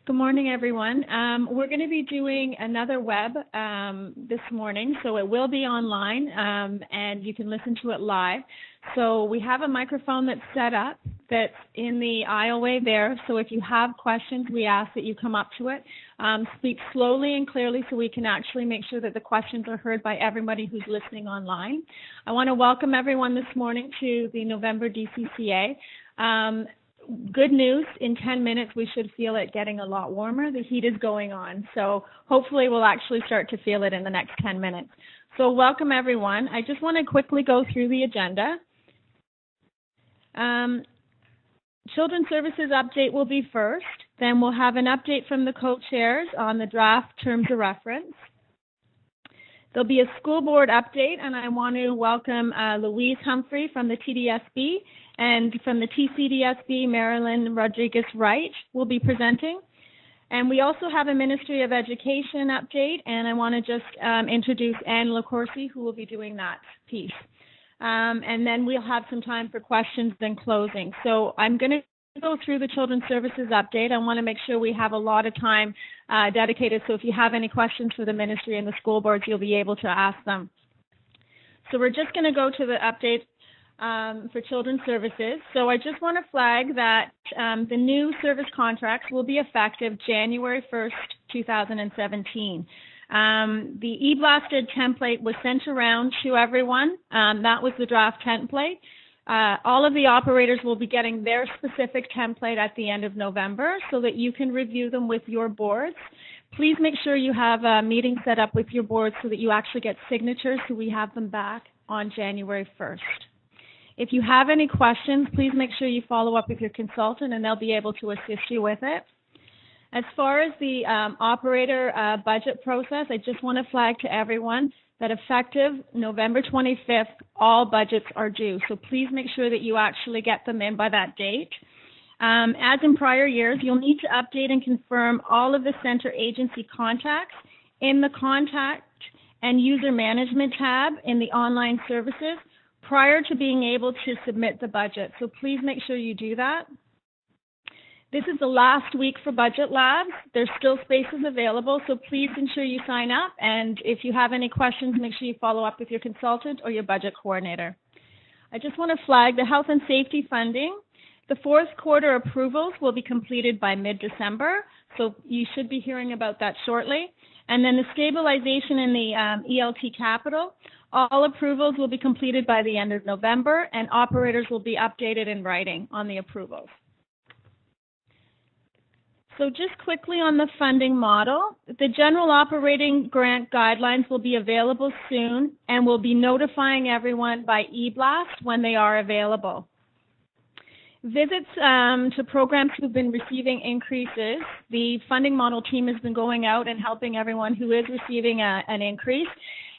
Good morning, everyone. We're going to be doing another web this morning, so it will be online, and you can listen to it live. So we have a microphone that's set up that's in the aisleway there, so if you have questions, we ask that you come up to it. Speak slowly and clearly so we can actually make sure that the questions are heard by everybody who's listening online. I want to welcome everyone this morning to the November DCCA. Good news, in 10 minutes we should feel it getting a lot warmer. The heat is going on, so hopefully we'll actually start to feel it in the next 10 minutes. So welcome everyone. I just want to quickly go through the agenda. Children's Services update will be first. Then we'll have an update from the co-chairs on the draft terms of reference. There'll be a school board update, and I want to welcome Louise Humphrey from the TDSB, and from the TCDSB, Marilyn Rodriguez-Wright will be presenting. And we also have a Ministry of Education update, and I want to just introduce Anne LaCourcy, who will be doing that piece. And then we'll have some time for questions and closing. So I'm going to go through the Children's Services update. I want to make sure we have a lot of time dedicated, so if you have any questions for the ministry and the school boards, you'll be able to ask them. So we're just going to go to the update for Children's Services. So I just want to flag that the new service contracts will be effective January 1st, 2017. The e-blasted template was sent around to everyone. That was the draft template. All of the operators will be getting their specific template at the end of November so that you can review them with your boards. Please make sure you have a meeting set up with your boards so that you actually get signatures so we have them back on January 1st. If you have any questions, please make sure you follow up with your consultant and they'll be able to assist you with it. As far as the operator budget process, I just want to flag to everyone that effective November 25th, all budgets are due. So please make sure that you actually get them in by that date. As in prior years, you'll need to update and confirm all of the center agency contacts in the contact and user management tab in the online services prior to being able to submit the budget. So please make sure you do that. This is the last week for budget labs. There's still spaces available, so please ensure you sign up. And if you have any questions, make sure you follow up with your consultant or your budget coordinator. I just want to flag the health and safety funding. The fourth quarter approvals will be completed by mid-December, so you should be hearing about that shortly. And then the stabilization in the ELT capital, all approvals will be completed by the end of November, and operators will be updated in writing on the approvals. So just quickly on the funding model, the general operating grant guidelines will be available soon, and we'll be notifying everyone by e-blast when they are available. Visits to programs who've been receiving increases, the funding model team has been going out and helping everyone who is receiving an increase,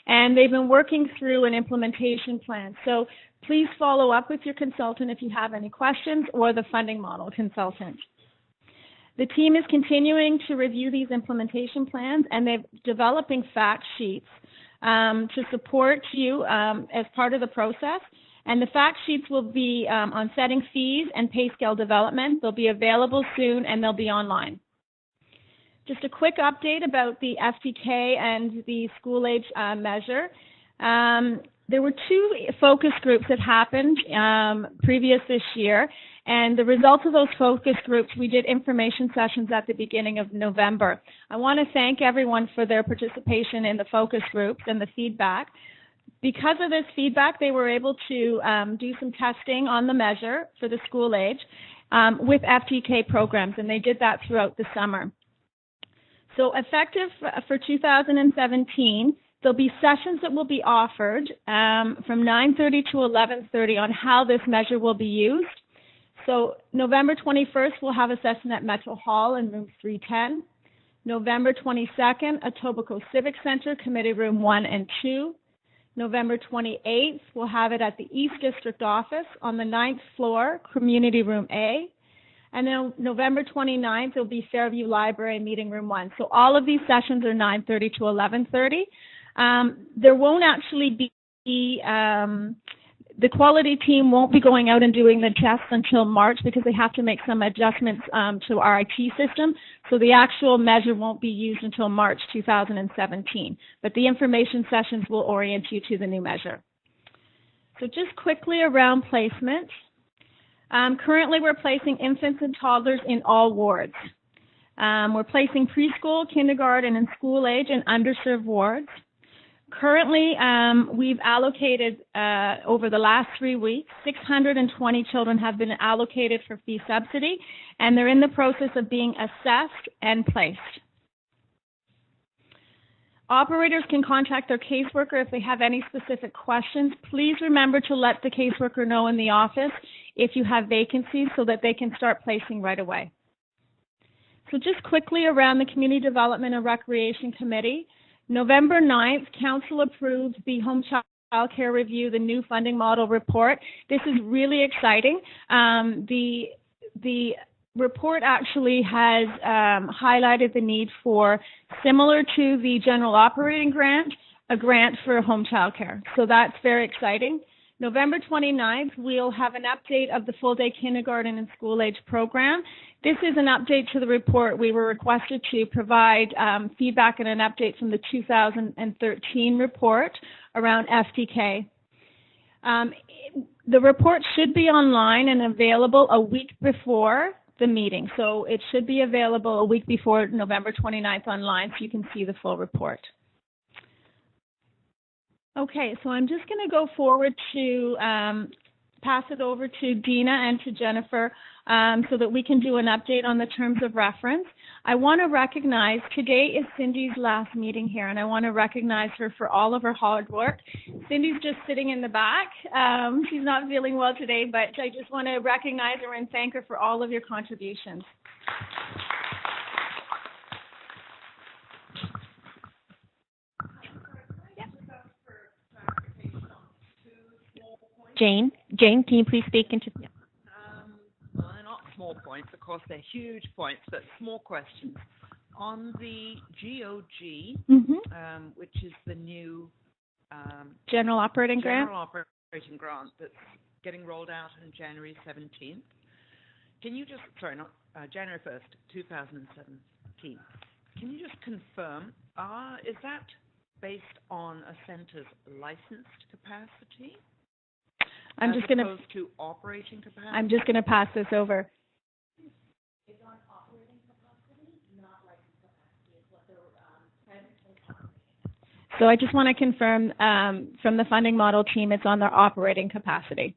and they've been working through an implementation plan. So please follow up with your consultant if you have any questions, or the funding model consultant. The team is continuing to review these implementation plans, and they're developing fact sheets to support you as part of the process. And the fact sheets will be on setting fees and pay scale development. They'll be available soon, and they'll be online. Just a quick update about the FTK and the school age measure. There were two focus groups that happened previous this year, and the results of those focus groups, we did information sessions at the beginning of November. I want to thank everyone for their participation in the focus groups and the feedback. Because of this feedback, they were able to do some testing on the measure for the school age with FTK programs, and they did that throughout the summer. So effective for 2017, there'll be sessions that will be offered from 9:30 to 11:30 on how this measure will be used. So November 21st, we'll have a session at Metro Hall in room 310. November 22nd, Etobicoke Civic Center, Committee Room 1 and 2. November 28th, we'll have it at the East District Office on the 9th floor, Community Room A. And then November 29th, it'll be Fairview Library, Meeting Room 1. So all of these sessions are 9:30 to 11:30. There won't actually be the quality team won't be going out and doing the tests until March because they have to make some adjustments to our IT system. So the actual measure won't be used until March 2017. But the information sessions will orient you to the new measure. So just quickly around placement. Currently, we're placing infants and toddlers in all wards. We're placing preschool, kindergarten, and school age and underserved wards. Currently, we've allocated, over the last 3 weeks, 620 children have been allocated for fee subsidy, and they're in the process of being assessed and placed. Operators can contact their caseworker if they have any specific questions. Please remember to let the caseworker know in the office if you have vacancies so that they can start placing right away. So just quickly around the Community Development and Recreation Committee, November 9th, Council approved the Home Child Care Review, the new funding model report. This is really exciting. The report actually has highlighted the need for, similar to the general operating grant, a grant for home child care. So that's very exciting. November 29th, we'll have an update of the full-day kindergarten and school-age program. This is an update to the report. We were requested to provide feedback and an update from the 2013 report around FTK. The report should be online and available a week before the meeting. So it should be available a week before November 29th online so you can see the full report. Okay, so I'm just going to go forward to pass it over to Dina and to Jennifer so that we can do an update on the terms of reference. I want to recognize today is Cindy's last meeting here, and I want to recognize her for all of her hard work. Cindy's just sitting in the back. She's not feeling well today, but I just want to recognize her and thank her for all of your contributions. Jane, can you please speak into? Yeah. Well, they're not small points. Of course, they're huge points, but small questions. On the GOG, which is the new General Operating Grant that's getting rolled out on January 17th. Can you just, sorry, not January 1st, 2017. Can you just confirm, is that based on a center's licensed capacity? I'm just going to operating capacity? I'm just going to pass this over. It's on operating capacity, not licensed capacity. It's what they're presently operating. So I just want to confirm from the funding model team, it's on their operating capacity.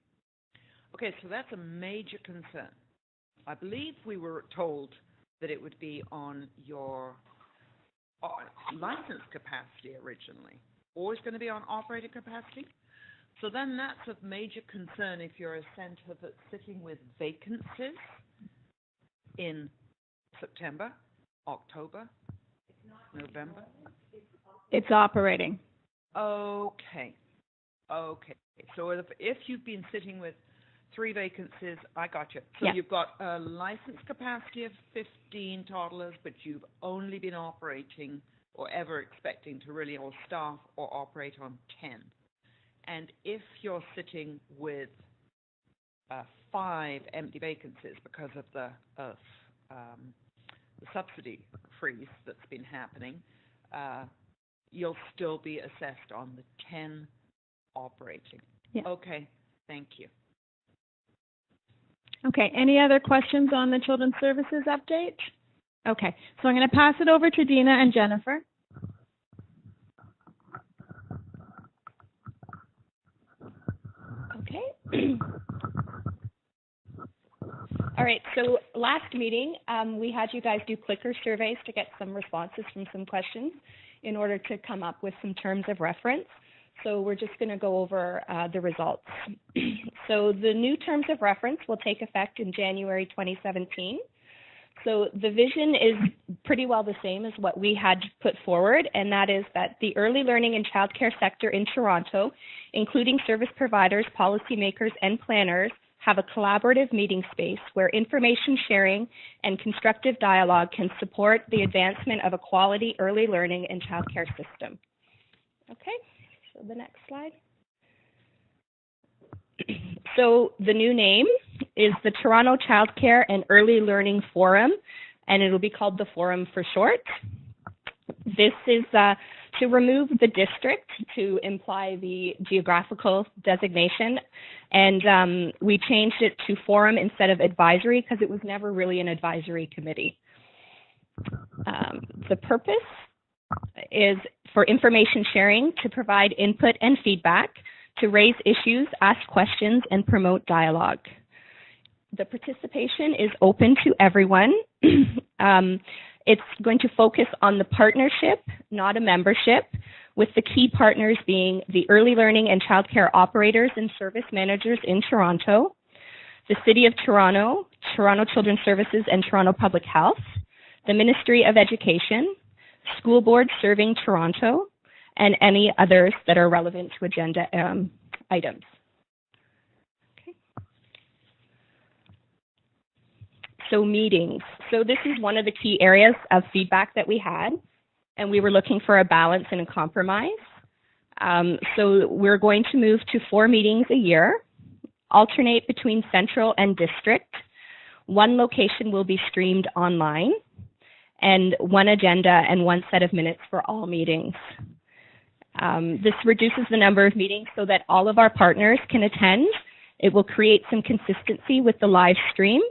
Okay, so that's a major concern. I believe we were told that it would be on your licensed capacity originally. Always going to be on operating capacity? So then that's of major concern if you're a center that's sitting with vacancies in September, October, November. It's operating. Okay. Okay. So if you've been sitting with 3 vacancies, I got you. So you've got a licensed capacity of 15 toddlers, but you've only been operating or ever expecting to really all staff or operate on 10. And if you're sitting with 5 empty vacancies because of the subsidy freeze that's been happening, you'll still be assessed on the 10 operating. Yeah. Okay, thank you. Okay, any other questions on the Children's Services update? Okay, so I'm going to pass it over to Dina and Jennifer. Okay. All right, so last meeting, we had you guys do clicker surveys to get some responses from some questions in order to come up with some terms of reference. So we're just going to go over the results. So the new terms of reference will take effect in January 2017. So the vision is pretty well the same as what we had put forward, and that is that the early learning and childcare sector in Toronto, including service providers, policymakers, and planners, have a collaborative meeting space where information sharing and constructive dialogue can support the advancement of a quality early learning and childcare system. Okay, so the next slide. So the new name is the Toronto Childcare and Early Learning Forum, and it will be called the Forum for short. This is to remove the district to imply the geographical designation, and we changed it to forum instead of advisory because it was never really an advisory committee. The purpose is for information sharing, to provide input and feedback, to raise issues, ask questions, and promote dialogue. The participation is open to everyone. It's going to focus on the partnership, not a membership, with the key partners being the early learning and childcare operators and service managers in Toronto, the City of Toronto, Toronto Children's Services and Toronto Public Health, the Ministry of Education, school boards serving Toronto, and any others that are relevant to agenda items. So meetings. So this is one of the key areas of feedback that we had, and we were looking for a balance and a compromise. So we're going to move to 4 meetings a year, alternate between central and district. 1 location will be streamed online, and 1 agenda and 1 set of minutes for all meetings. This reduces the number of meetings so that all of our partners can attend. It will create some consistency with the live stream.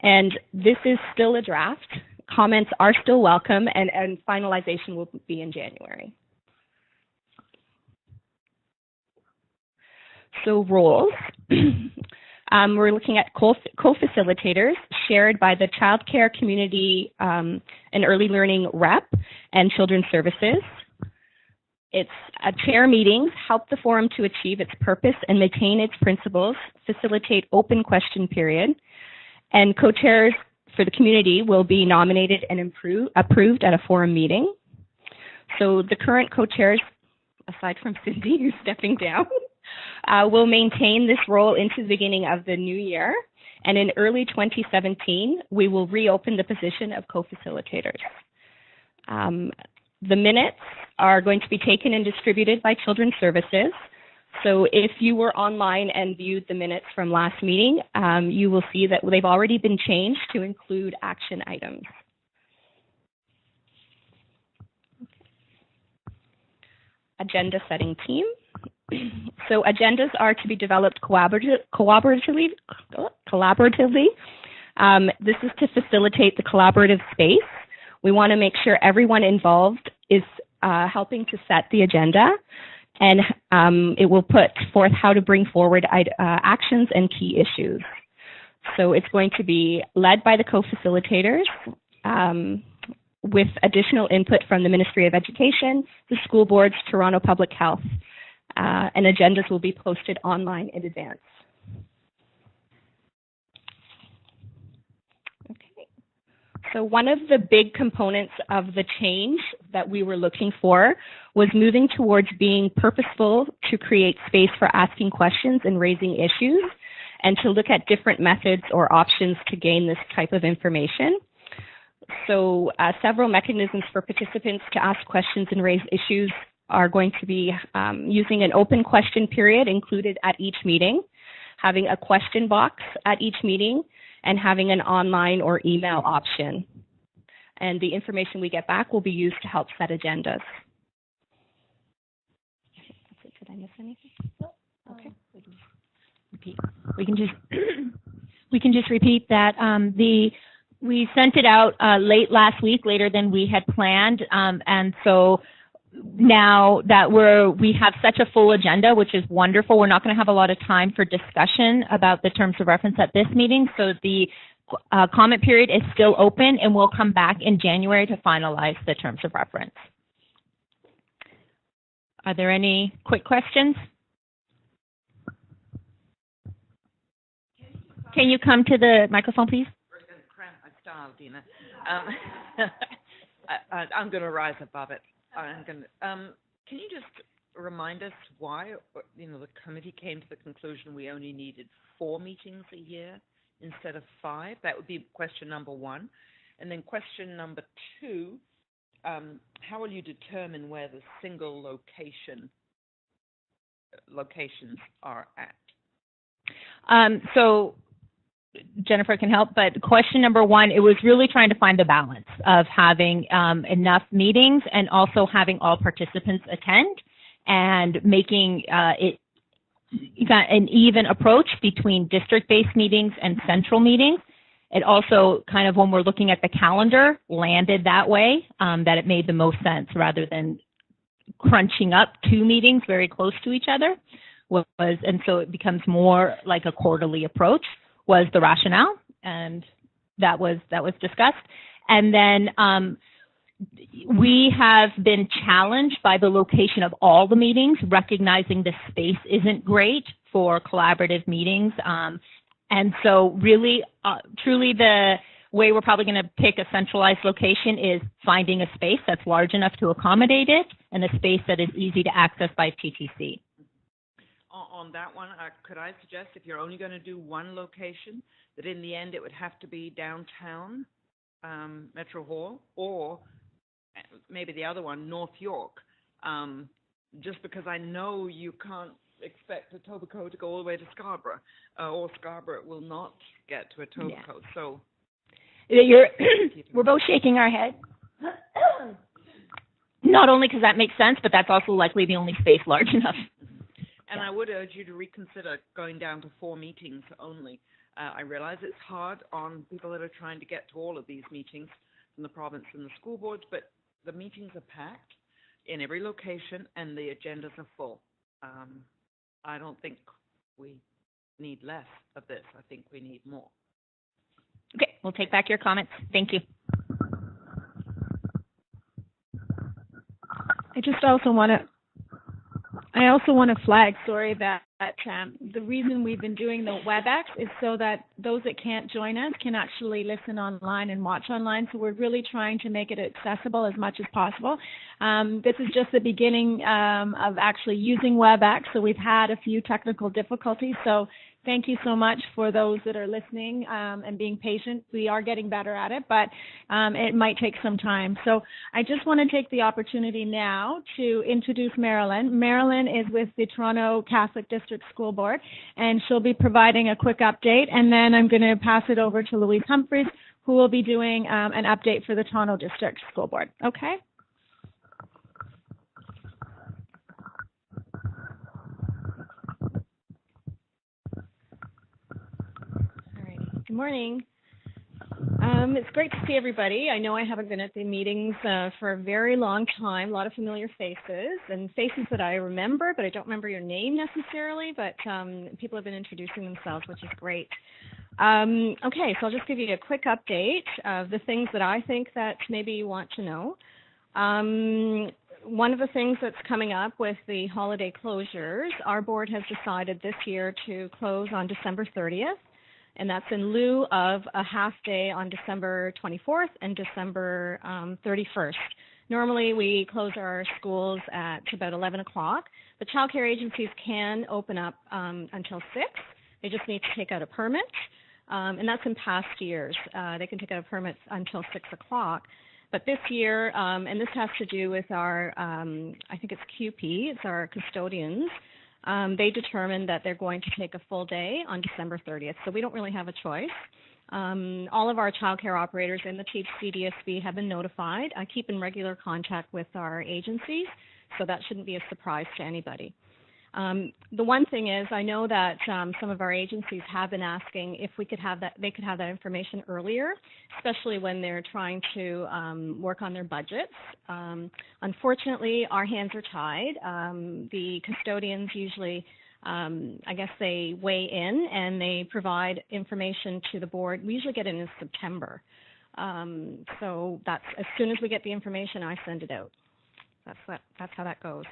And this is still a draft. Comments are still welcome, and finalization will be in January. So roles. We're looking at co-facilitators shared by the Child Care Community and Early Learning Rep and Children's Services. It's chair meetings, help the forum to achieve its purpose and maintain its principles, facilitate open question period, and co-chairs for the community will be nominated and approved at a forum meeting. So the current co-chairs, aside from Cindy, who's stepping down, will maintain this role into the beginning of the new year. And in early 2017, we will reopen the position of co-facilitators. The minutes are going to be taken and distributed by Children's Services. So if you were online and viewed the minutes from last meeting, you will see that they've already been changed to include action items. Agenda setting team. So agendas are to be developed collaboratively. This is to facilitate the collaborative space. We want to make sure everyone involved is helping to set the agenda, and it will put forth how to bring forward actions and key issues. So it's going to be led by the co-facilitators with additional input from the Ministry of Education, the school boards, Toronto Public Health, and agendas will be posted online in advance. Okay. So one of the big components of the change that we were looking for was moving towards being purposeful to create space for asking questions and raising issues, and to look at different methods or options to gain this type of information. So several mechanisms for participants to ask questions and raise issues are going to be using an open question period included at each meeting, having a question box at each meeting, and having an online or email option. And the information we get back will be used to help set agendas. Did I miss anything? No. Okay. We can just repeat that we sent it out late last week, later than we had planned, and so now that we have such a full agenda, which is wonderful, we're not going to have a lot of time for discussion about the terms of reference at this meeting. So the comment period is still open, and we'll come back in January to finalize the terms of reference. Are there any quick questions? Can you come to the microphone, please? I'm going to rise above it. Can you just remind us why, the committee came to the conclusion we only needed 4 meetings a year instead of 5? That would be question number 1. And then question number 2, how will you determine where the single locations are at? So Jennifer can help, but question number one, it was really trying to find the balance of having enough meetings and also having all participants attend and making it an even approach between district-based meetings and central meetings. It also kind of, when we're looking at the calendar, landed that way, that it made the most sense rather than crunching up two meetings very close to each other. And so it becomes more like a quarterly approach was the rationale, and that was discussed. And then we have been challenged by the location of all the meetings, recognizing the space isn't great for collaborative meetings. And so really, truly the way we're probably going to pick a centralized location is finding a space that's large enough to accommodate it and a space that is easy to access by TTC. On that one, could I suggest if you're only going to do one location, that in the end it would have to be downtown, Metro Hall, or maybe the other one, North York, just because I know you can't expect Etobicoke to go all the way to Scarborough, or Scarborough will not get to Etobicoke. Yeah. So we're both shaking our head. Not only because that makes sense, but that's also likely the only space large enough. And I would urge you to reconsider going down to 4 meetings only. I realize it's hard on people that are trying to get to all of these meetings from the province and the school boards, but the meetings are packed in every location and the agendas are full. I don't think we need less of this. I think we need more. Okay, we'll take back your comments. Thank you. I also want to flag, sorry, that the reason we've been doing the WebEx is so that those that can't join us can actually listen online and watch online. So we're really trying to make it accessible as much as possible. This is just the beginning of actually using WebEx. So we've had a few technical difficulties. So thank you so much for those that are listening and being patient. We are getting better at it, but it might take some time. So I just want to take the opportunity now to introduce Marilyn. Marilyn is with the Toronto Catholic District School Board, and she'll be providing a quick update. And then I'm going to pass it over to Louise Humphreys, who will be doing an update for the Toronto District School Board. Okay? Good morning. It's great to see everybody. I know I haven't been at the meetings for a very long time. A lot of familiar faces and faces that I remember, but I don't remember your name necessarily, but people have been introducing themselves, which is great. Okay, so I'll just give you a quick update of the things that I think that maybe you want to know. One of the things that's coming up with the holiday closures, our board has decided this year to close on December 30th. And that's in lieu of a half day on December 24th and December 31st. Normally, we close our schools at about 11 o'clock. The child care agencies can open up until 6. They just need to take out a permit, and that's in past years. They can take out a permit until 6 o'clock. But this year, and this has to do with our, I think it's QP, it's our custodians, they determined that they're going to take a full day on December 30th. So we don't really have a choice. All of our child care operators in the TCDSB have been notified. I keep in regular contact with our agencies, so that shouldn't be a surprise to anybody. The one thing is, I know that some of our agencies have been asking if we could have that, they could have that information earlier, especially when they're trying to work on their budgets. Unfortunately, our hands are tied. The custodians usually, I guess they weigh in and they provide information to the board. We usually get it in September. So that's, as soon as we get the information, I send it out. That's how that goes.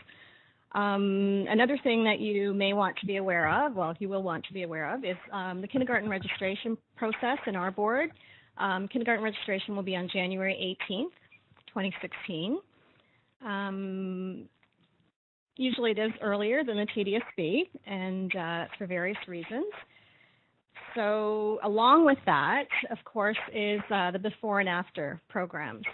Another thing that you may want to be aware of, well, you will want to be aware of, is the kindergarten registration process in our board. Kindergarten registration will be on January 18th, 2016. Usually it is earlier than the TDSB, and for various reasons. So along with that, of course, is the before and after programs.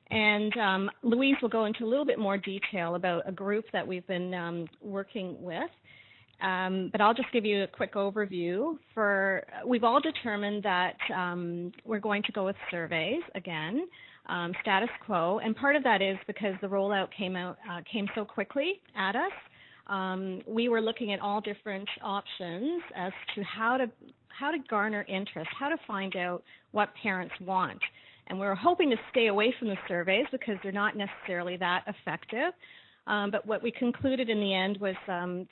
And Louise will go into a little bit more detail about a group that we've been working with. But I'll just give you a quick overview. We've all determined that we're going to go with surveys again, status quo, and part of that is because the rollout came so quickly at us. We were looking at all different options as to how to garner interest, how to find out what parents want. And we were hoping to stay away from the surveys because they're not necessarily that effective. But what we concluded in the end was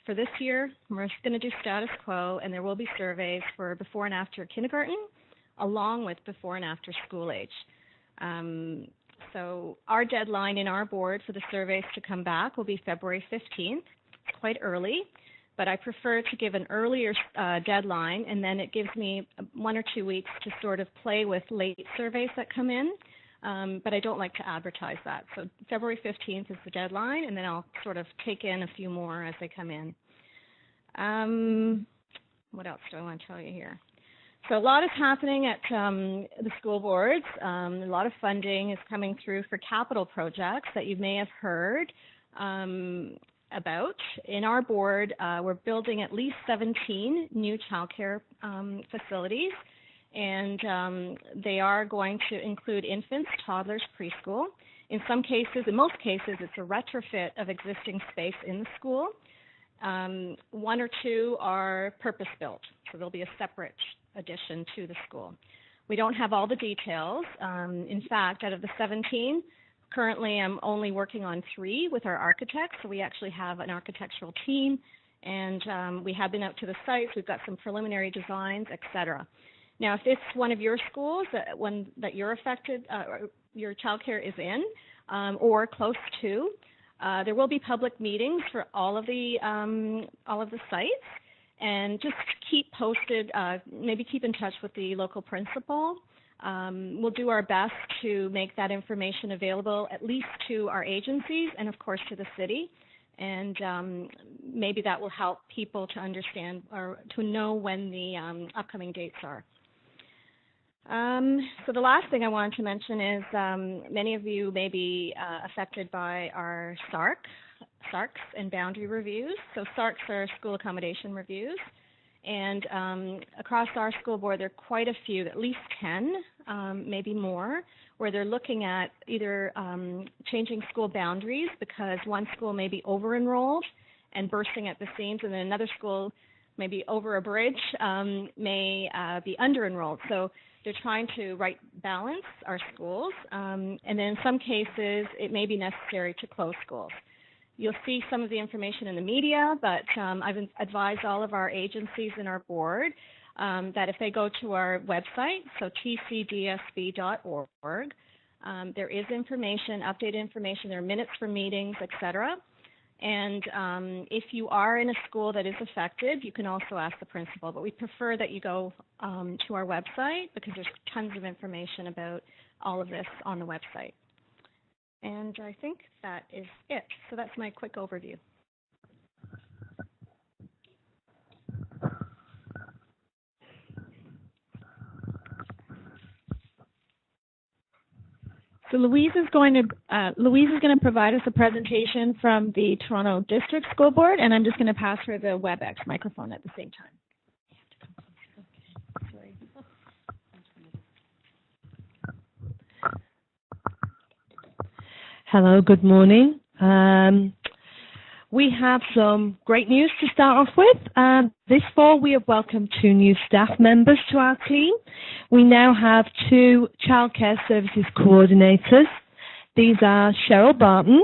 for this year, we're just going to do status quo, and there will be surveys for before and after kindergarten, along with before and after school age. So our deadline in our board for the surveys to come back will be February 15th. It's quite early, but I prefer to give an earlier deadline, and then it gives me 1 or 2 weeks to sort of play with late surveys that come in. But I don't like to advertise that. So February 15th is the deadline, and then I'll sort of take in a few more as they come in. What else do I want to tell you here? So a lot is happening at the school boards. A lot of funding is coming through for capital projects that you may have heard about. In our board, we're building at least 17 new childcare facilities. And they are going to include infants, toddlers, preschool. In some cases, in most cases, it's a retrofit of existing space in the school. 1 or 2 are purpose-built, so there'll be a separate addition to the school. We don't have all the details. In fact, out of the 17, currently I'm only working on 3 with our architects, so we actually have an architectural team, and we have been out to the sites. We've got some preliminary designs, etc. Now, if it's one of your schools, one that you're affected, or your childcare is in, or close to, there will be public meetings for all of the sites, and just keep posted. Maybe keep in touch with the local principal. We'll do our best to make that information available, at least to our agencies and, of course, to the city. And maybe that will help people to understand or to know when the upcoming dates are. So the last thing I wanted to mention is many of you may be affected by our SARCs and boundary reviews. So SARCs are school accommodation reviews. And across our school board, there are quite a few, at least 10, maybe more, where they're looking at either changing school boundaries because one school may be over-enrolled and bursting at the seams, and then another school, maybe over a bridge, may be under-enrolled. So they're trying to balance our schools, and then in some cases, it may be necessary to close schools. You'll see some of the information in the media, but I've advised all of our agencies in our board that if they go to our website, so tcdsb.org, there is information, updated information, there are minutes for meetings, etc. And if you are in a school that is affected, you can also ask the principal, but we prefer that you go to our website because there's tons of information about all of this on the website. And I think that is it. So that's my quick overview. So Louise is going to provide us a presentation from the Toronto District School Board, and I'm just going to pass her the WebEx microphone at the same time. Hello, good morning. We have some great news to start off with. This fall, we have welcomed 2 new staff members to our team. We now have 2 childcare services coordinators. These are Cheryl Barton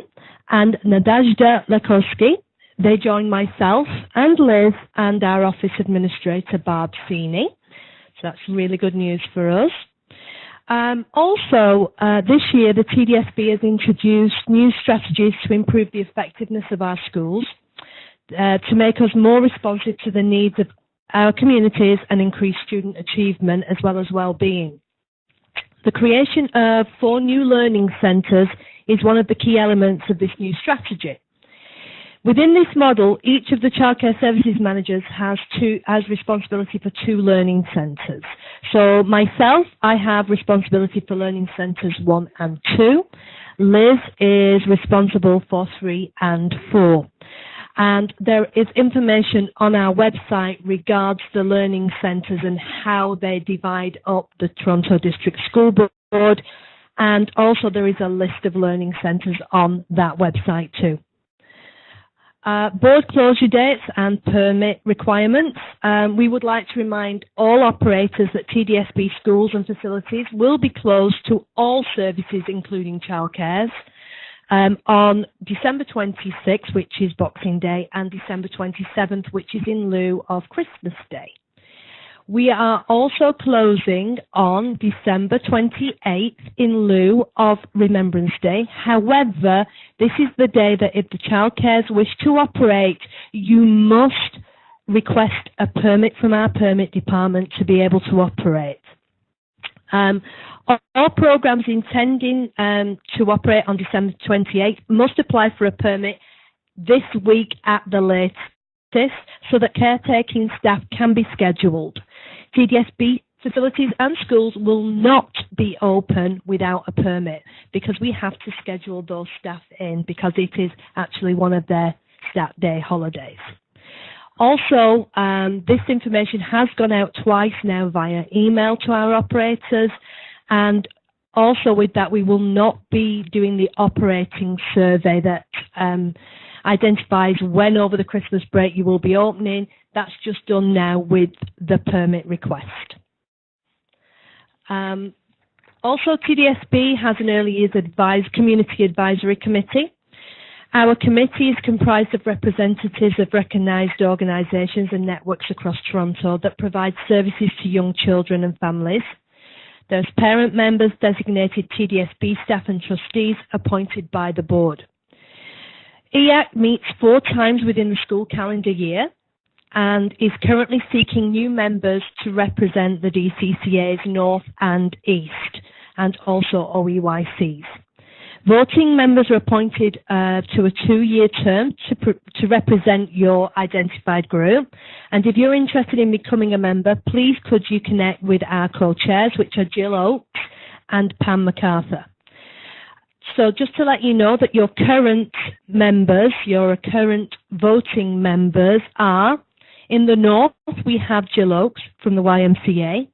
and Nadezhda Lekowski. They join myself and Liz and our office administrator, Barb Feeney. So that's really good news for us. Also, this year, the TDSB has introduced new strategies to improve the effectiveness of our schools, to make us more responsive to the needs of our communities and increase student achievement as well as well-being. The creation of 4 new learning centres is one of the key elements of this new strategy. Within this model, each of the childcare services managers has responsibility for 2 learning centres. So myself, I have responsibility for learning centres 1 and 2. Liz is responsible for 3 and 4. And there is information on our website regards the learning centres and how they divide up the Toronto District School Board. And also there is a list of learning centres on that website too. Board closure dates and permit requirements. We would like to remind all operators that TDSB schools and facilities will be closed to all services, including childcares, on December 26th, which is Boxing Day, and December 27th, which is in lieu of Christmas Day. We are also closing on December 28th in lieu of Remembrance Day. However, this is the day that if the childcares wish to operate, you must request a permit from our permit department to be able to operate. All programs intending to operate on December 28th must apply for a permit this week at the latest so that caretaking staff can be scheduled. TDSB facilities and schools will not be open without a permit because we have to schedule those staff in because it is actually one of their stat day holidays. Also, this information has gone out twice now via email to our operators, and also with that we will not be doing the operating survey that identifies when over the Christmas break you will be opening. That's just done now with the permit request. Also, TDSB has an Early Years Community Advisory Committee. Our committee is comprised of representatives of recognised organisations and networks across Toronto that provide services to young children and families. There's parent members, designated TDSB staff and trustees appointed by the board. EAC meets 4 times within the school calendar year and is currently seeking new members to represent the DCCAs North and East and also OEYCs. Voting members are appointed to a 2-year term to represent your identified group. And if you're interested in becoming a member, please could you connect with our co-chairs, which are Jill Oakes and Pam MacArthur. So just to let you know that your current members, your current voting members are, in the north, we have Jill Oakes from the YMCA.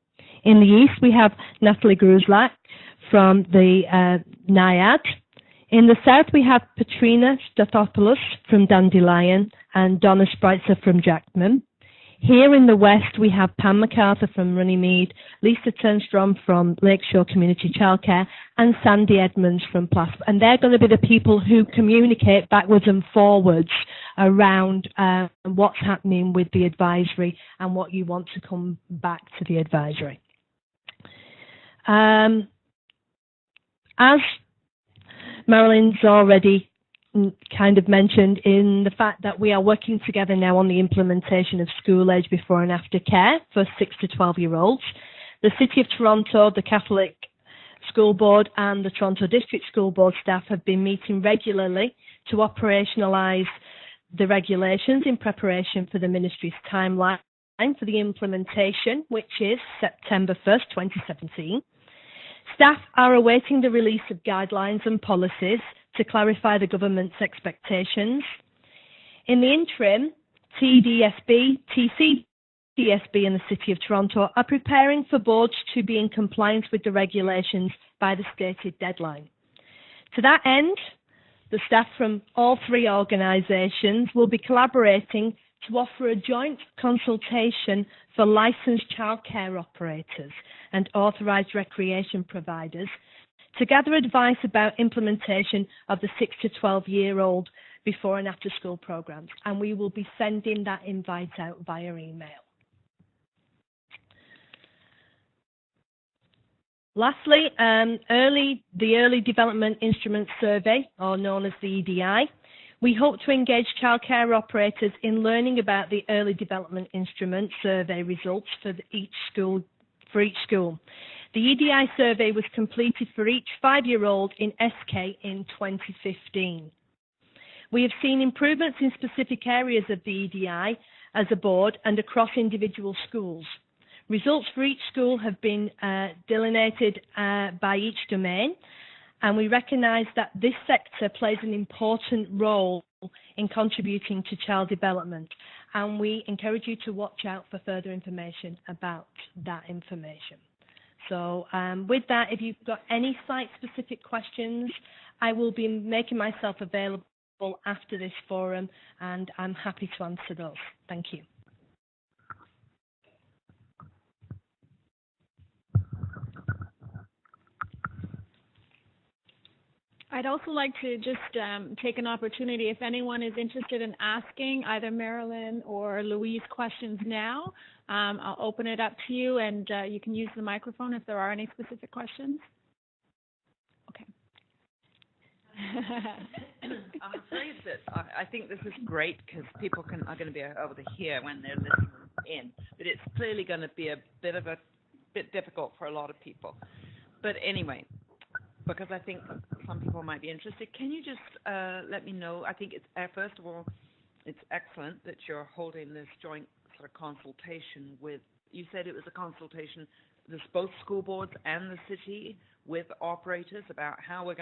In the east, we have Natalie Gruzlak from the NIAD. In the south, we have Patrina Stathopoulos from Dandelion and Donna Spreitzer from Jackman. Here in the west, we have Pam MacArthur from Runnymede, Lisa Turnstrom from Lakeshore Community Childcare, and Sandy Edmonds from Plasp. And they're going to be the people who communicate backwards and forwards around what's happening with the advisory and what you want to come back to the advisory. As Marilyn's already kind of mentioned, in the fact that we are working together now on the implementation of school age before and after care for 6 to 12-year-olds. The City of Toronto, the Catholic School Board and the Toronto District School Board staff have been meeting regularly to operationalise the regulations in preparation for the Ministry's timeline for the implementation, which is September 1st, 2017. Staff are awaiting the release of guidelines and policies to clarify the government's expectations. In the interim, TDSB, TCDSB and the City of Toronto are preparing for boards to be in compliance with the regulations by the stated deadline. To that end, the staff from all 3 organisations will be collaborating to offer a joint consultation for licensed childcare operators and authorised recreation providers to gather advice about implementation of the 6 to 12-year-old before and after school programs, and we will be sending that invite out via email. Lastly, the Early Development Instrument Survey, or known as the EDI. We hope to engage childcare operators in learning about the Early Development Instrument Survey results for each school. The EDI survey was completed for each 5-year-old in SK in 2015. We have seen improvements in specific areas of the EDI as a board and across individual schools. Results for each school have been delineated by each domain, and we recognise that this sector plays an important role in contributing to child development, and we encourage you to watch out for further information about that information. So with that, if you've got any site-specific questions, I will be making myself available after this forum, and I'm happy to answer those. Thank you. I'd also like to just take an opportunity, if anyone is interested in asking either Marilyn or Louise questions now, I'll open it up to you, and you can use the microphone if there are any specific questions. Okay. I'm afraid that I think this is great because people are going to be able to hear when they're listening in, but it's clearly going to be a bit difficult for a lot of people. But anyway, because I think some people might be interested, can you just let me know? I think it's first of all, it's excellent that you're holding this joint sort of consultation with. You said it was a consultation. There's both school boards and the city with operators about how we're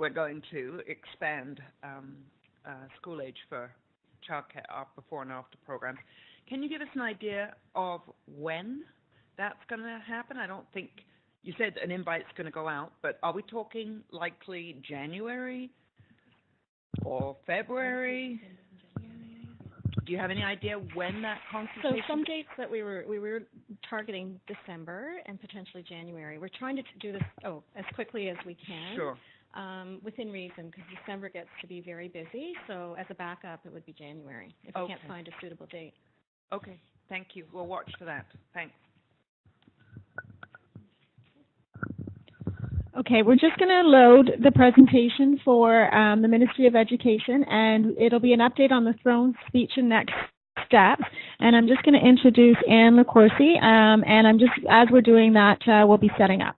going to expand school age for childcare before and after programs. Can you give us an idea of when that's going to happen? I don't think you said an invite's going to go out, but are we talking likely January or February? Do you have any idea when that consultation? So some dates that we were targeting December and potentially January. We're trying to do this as quickly as we can. Sure. Within reason, because December gets to be very busy. So as a backup, it would be January if we can't find a suitable date. Okay. Thank you. We'll watch for that. Thanks. Okay, we're just going to load the presentation for the Ministry of Education, and it'll be an update on the throne speech and next steps. And I'm just going to introduce Anne LaCourcy, and I'm just, as we're doing that, we'll be setting up.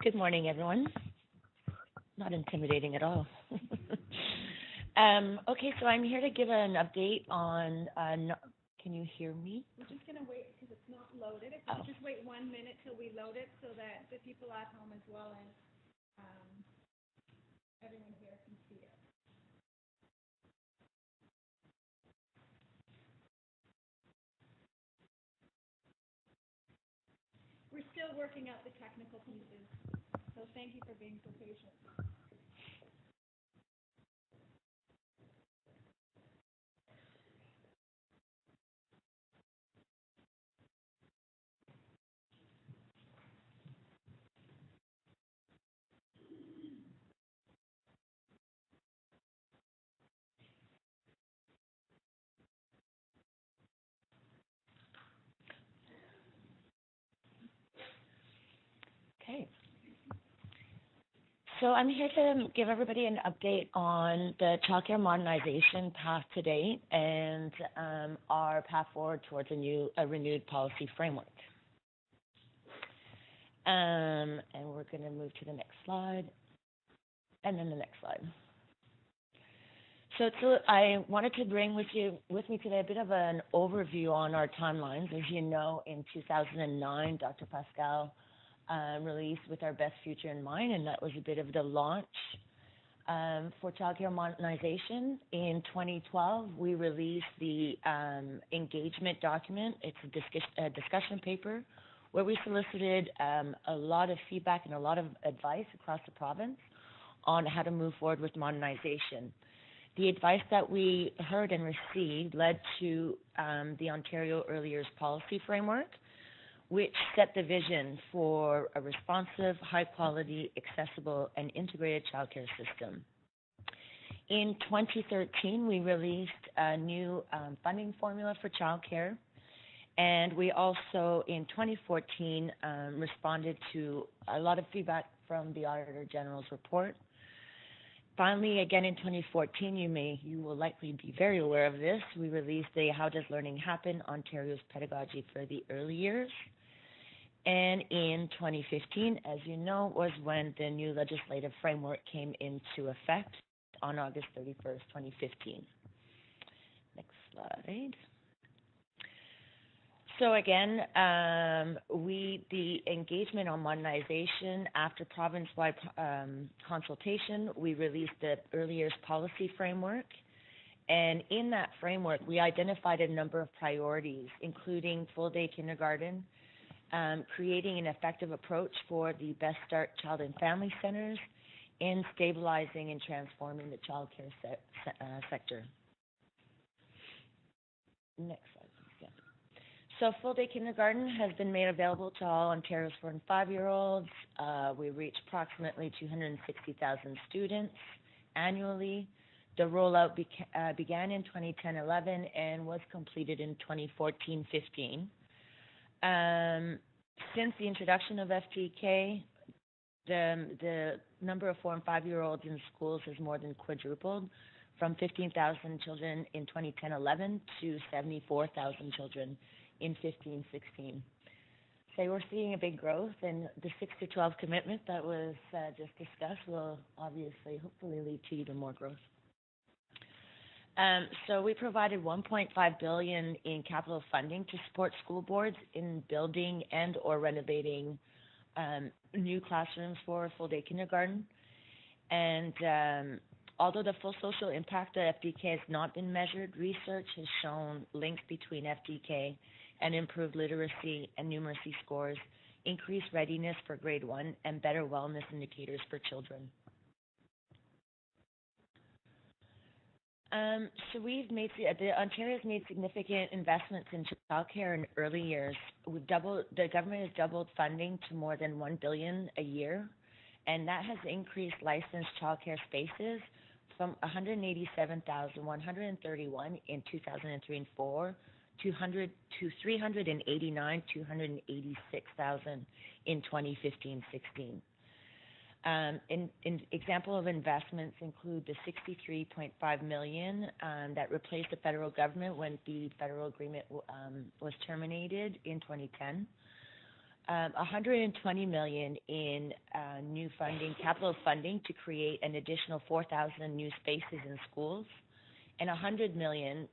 Good morning, everyone. Not intimidating at all. Okay, so I'm here to give an update on, can you hear me? We're just going to wait because it's not loaded. If we just wait 1 minute till we load it so that the people at home as well as everyone here can see it. We're still working out the technical pieces, so thank you for being so patient. Okay. So I'm here to give everybody an update on the childcare modernization path to date and our path forward towards a renewed policy framework. And we're going to move to the next slide, and then the next slide. So I wanted to bring with me today a bit of an overview on our timelines. As you know, in 2009, Dr. Pascal released With Our Best Future in Mind, and that was a bit of the launch for childcare modernization. In 2012, we released the engagement document. It's a discussion paper where we solicited a lot of feedback and a lot of advice across the province on how to move forward with modernization. The advice that we heard and received led to the Ontario Early Years Policy Framework, which set the vision for a responsive, high-quality, accessible, and integrated childcare system. In 2013, we released a new funding formula for childcare, and we also, in 2014, responded to a lot of feedback from the Auditor General's report. Finally, again in 2014, you will likely be very aware of this, we released the How Does Learning Happen? Ontario's Pedagogy for the Early Years. And in 2015, as you know, was when the new legislative framework came into effect on August 31st, 2015. Next slide. So again, the engagement on modernization after province-wide consultation, we released the early years policy framework. And in that framework, we identified a number of priorities, including full-day kindergarten, creating an effective approach for the Best Start Child and Family Centers, and stabilizing and transforming the child care sector. Next slide. So full-day kindergarten has been made available to all Ontario's 4 and 5-year-olds. We reached approximately 260,000 students annually. The rollout began in 2010-11 and was completed in 2014-15. Since the introduction of FTK, the number of 4 and 5-year-olds in schools has more than quadrupled, from 15,000 children in 2010-11 to 74,000 children in 15-16. So we're seeing a big growth, and the 6 to 12 commitment that was just discussed will obviously, hopefully, lead to even more growth. So we provided $1.5 billion in capital funding to support school boards in building and or renovating new classrooms for full-day kindergarten. And although the full social impact of FDK has not been measured, research has shown links between FDK and improved literacy and numeracy scores, increased readiness for grade 1, and better wellness indicators for children. So Ontario's made significant investments in childcare in early years. The government has doubled funding to more than $1 billion a year, and that has increased licensed childcare spaces from 187,131 in 2003 and 4 to 389,286,000 in 2015-16. Example of investments include the $63.5 million that replaced the federal government when the federal agreement was terminated in 2010. $120 million in new funding, capital funding to create an additional 4,000 new spaces in schools, and $100 million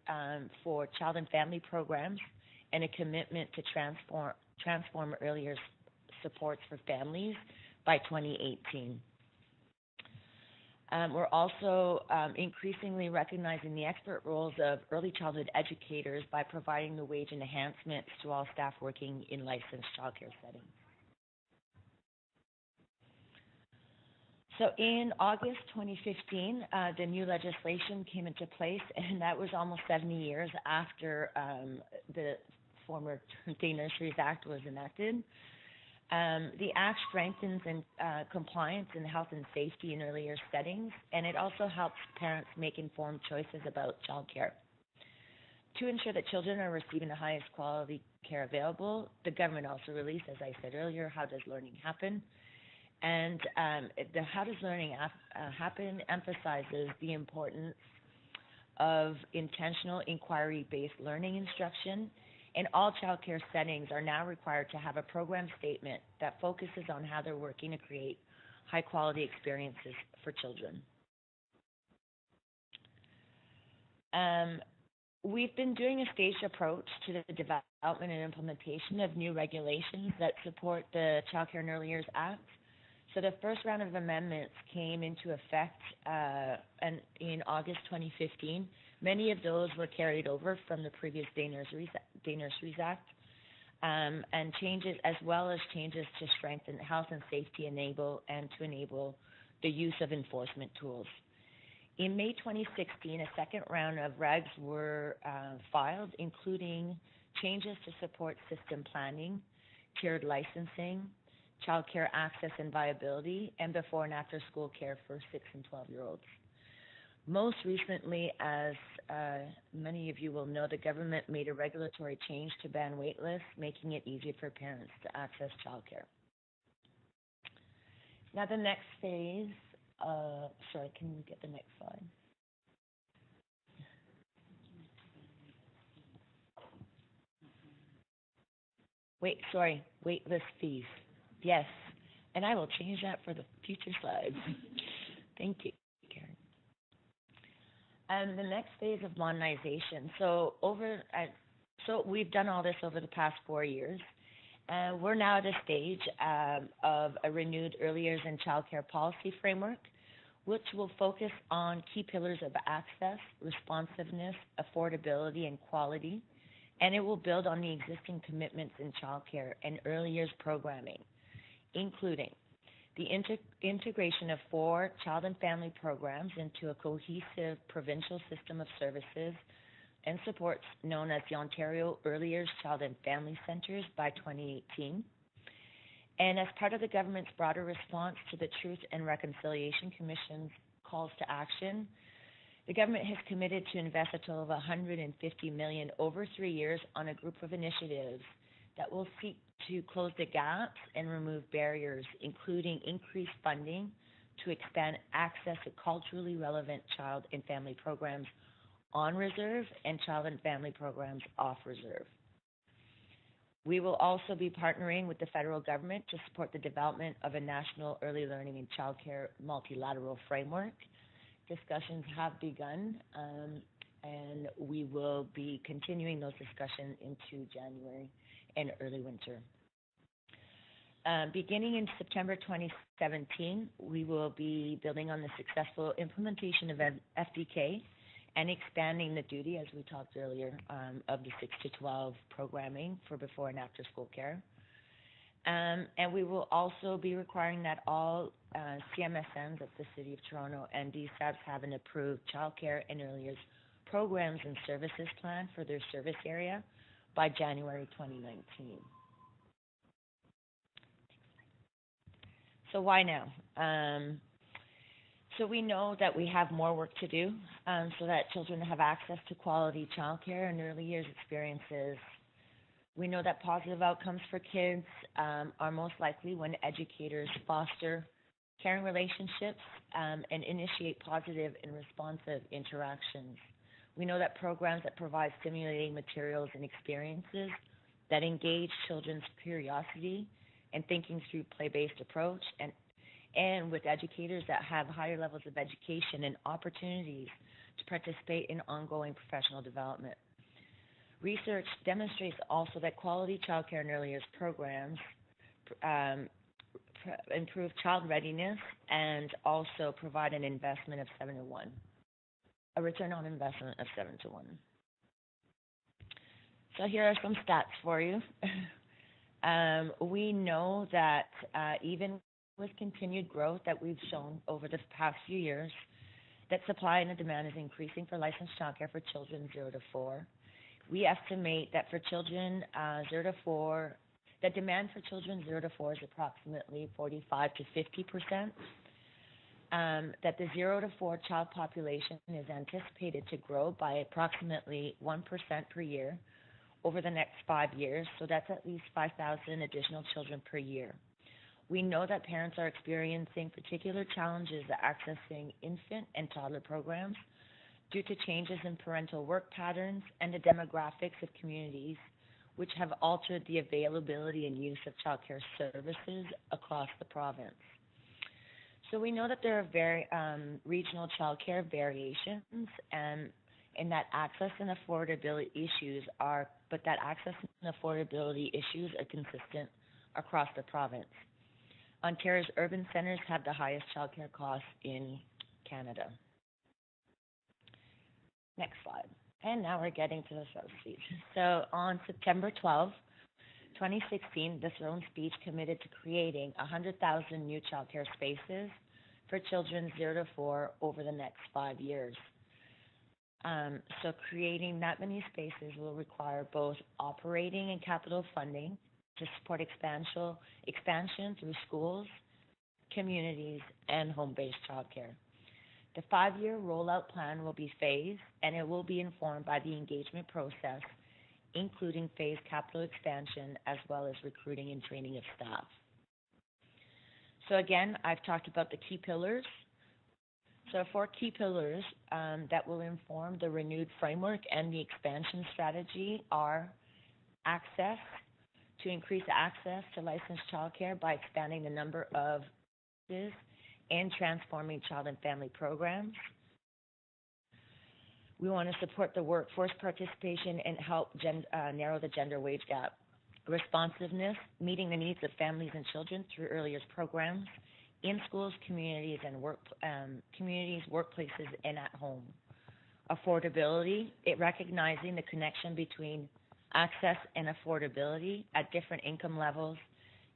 for child and family programs, and a commitment to transform earlier supports for families by 2018. We're also increasingly recognizing the expert roles of early childhood educators by providing the wage enhancements to all staff working in licensed childcare settings. So in August 2015, the new legislation came into place, and that was almost 70 years after the former Day Nurseries Act was enacted. The Act strengthens compliance in health and safety in earlier settings, and it also helps parents make informed choices about childcare. To ensure that children are receiving the highest quality care available, the government also released, as I said earlier, How Does Learning Happen? And the How Does Learning Happen emphasizes the importance of intentional inquiry-based learning instruction, and all childcare settings are now required to have a program statement that focuses on how they're working to create high-quality experiences for children. We've been doing a staged approach to the development and implementation of new regulations that support the Child Care and Early Years Act. So the first round of amendments came into effect in August 2015. Many of those were carried over from the previous Day Nurseries Act, and changes, as well as changes to strengthen health and safety enable the use of enforcement tools. In May 2016, a second round of regs were filed, including changes to support system planning, tiered licensing, child care access and viability, and before and after school care for 6 and 12-year-olds. Most recently, as many of you will know, the government made a regulatory change to ban wait lists, making it easier for parents to access childcare. Now the next phase, sorry, can you get the next slide? waitlist fees. Yes, and I will change that for the future slides. Thank you, Karen. And the next phase of modernization. So we've done all this over the past 4 years. And we're now at a stage of a renewed early years and childcare policy framework, which will focus on key pillars of access, responsiveness, affordability, and quality. And it will build on the existing commitments in childcare and early years programming, including the integration of 4 child and family programs into a cohesive provincial system of services and supports known as the Ontario Early Years Child and Family Centres by 2018. And as part of the government's broader response to the Truth and Reconciliation Commission's calls to action, the government has committed to invest a total of $150 million over 3 years on a group of initiatives that will seek to close the gaps and remove barriers, including increased funding to expand access to culturally relevant child and family programs on reserve and child and family programs off reserve. We will also be partnering with the federal government to support the development of a national early learning and childcare multilateral framework. Discussions have begun, and we will be continuing those discussions into January and early winter. Beginning in September 2017, we will be building on the successful implementation of FDK and expanding the duty, as we talked earlier, of the 6 to 12 programming for before and after school care. And we will also be requiring that all CMSNs of the City of Toronto and DSABs have an approved childcare and early years programs and services plan for their service area by January 2019. So why now? So we know that we have more work to do so that children have access to quality childcare and early years experiences. We know that positive outcomes for kids are most likely when educators foster caring relationships and initiate positive and responsive interactions. We know that programs that provide stimulating materials and experiences that engage children's curiosity and thinking through play-based approach and with educators that have higher levels of education and opportunities to participate in ongoing professional development. Research demonstrates also that quality childcare and early years programs improve child readiness and also provide an investment of 7 to 1, a return on investment of 7 to 1. So here are some stats for you. We know that even with continued growth that we've shown over the past few years, that supply and the demand is increasing for licensed childcare for children 0 to 4. We estimate that for children 0 to 4, the demand for children 0 to 4 is approximately 45 to 50%. That the 0 to 4 child population is anticipated to grow by approximately 1% per year over the next 5 years. So that's at least 5,000 additional children per year. We know that parents are experiencing particular challenges accessing infant and toddler programs due to changes in parental work patterns and the demographics of communities, which have altered the availability and use of childcare services across the province. So we know that there are regional childcare variations, and that access and affordability issues are consistent across the province. Ontario's urban centres have the highest childcare costs in Canada. Next slide. And now we're getting to the subsidies. So on September 12, 2016, the Throne Speech committed to creating 100,000 new childcare spaces for children 0 to 4 over the next 5 years. So creating that many spaces will require both operating and capital funding to support expansion through schools, communities, and home-based childcare. The 5-year rollout plan will be phased, and it will be informed by the engagement process, including phased capital expansion, as well as recruiting and training of staff. So again, I've talked about the key pillars. So 4 key pillars that will inform the renewed framework and the expansion strategy are access to increase access to licensed childcare by expanding the number of and transforming child and family programs. We want to support the workforce participation and help narrow the gender wage gap. Responsiveness, meeting the needs of families and children through early years programs in schools, communities, and workplaces, and at home. Affordability, recognizing the connection between access and affordability at different income levels.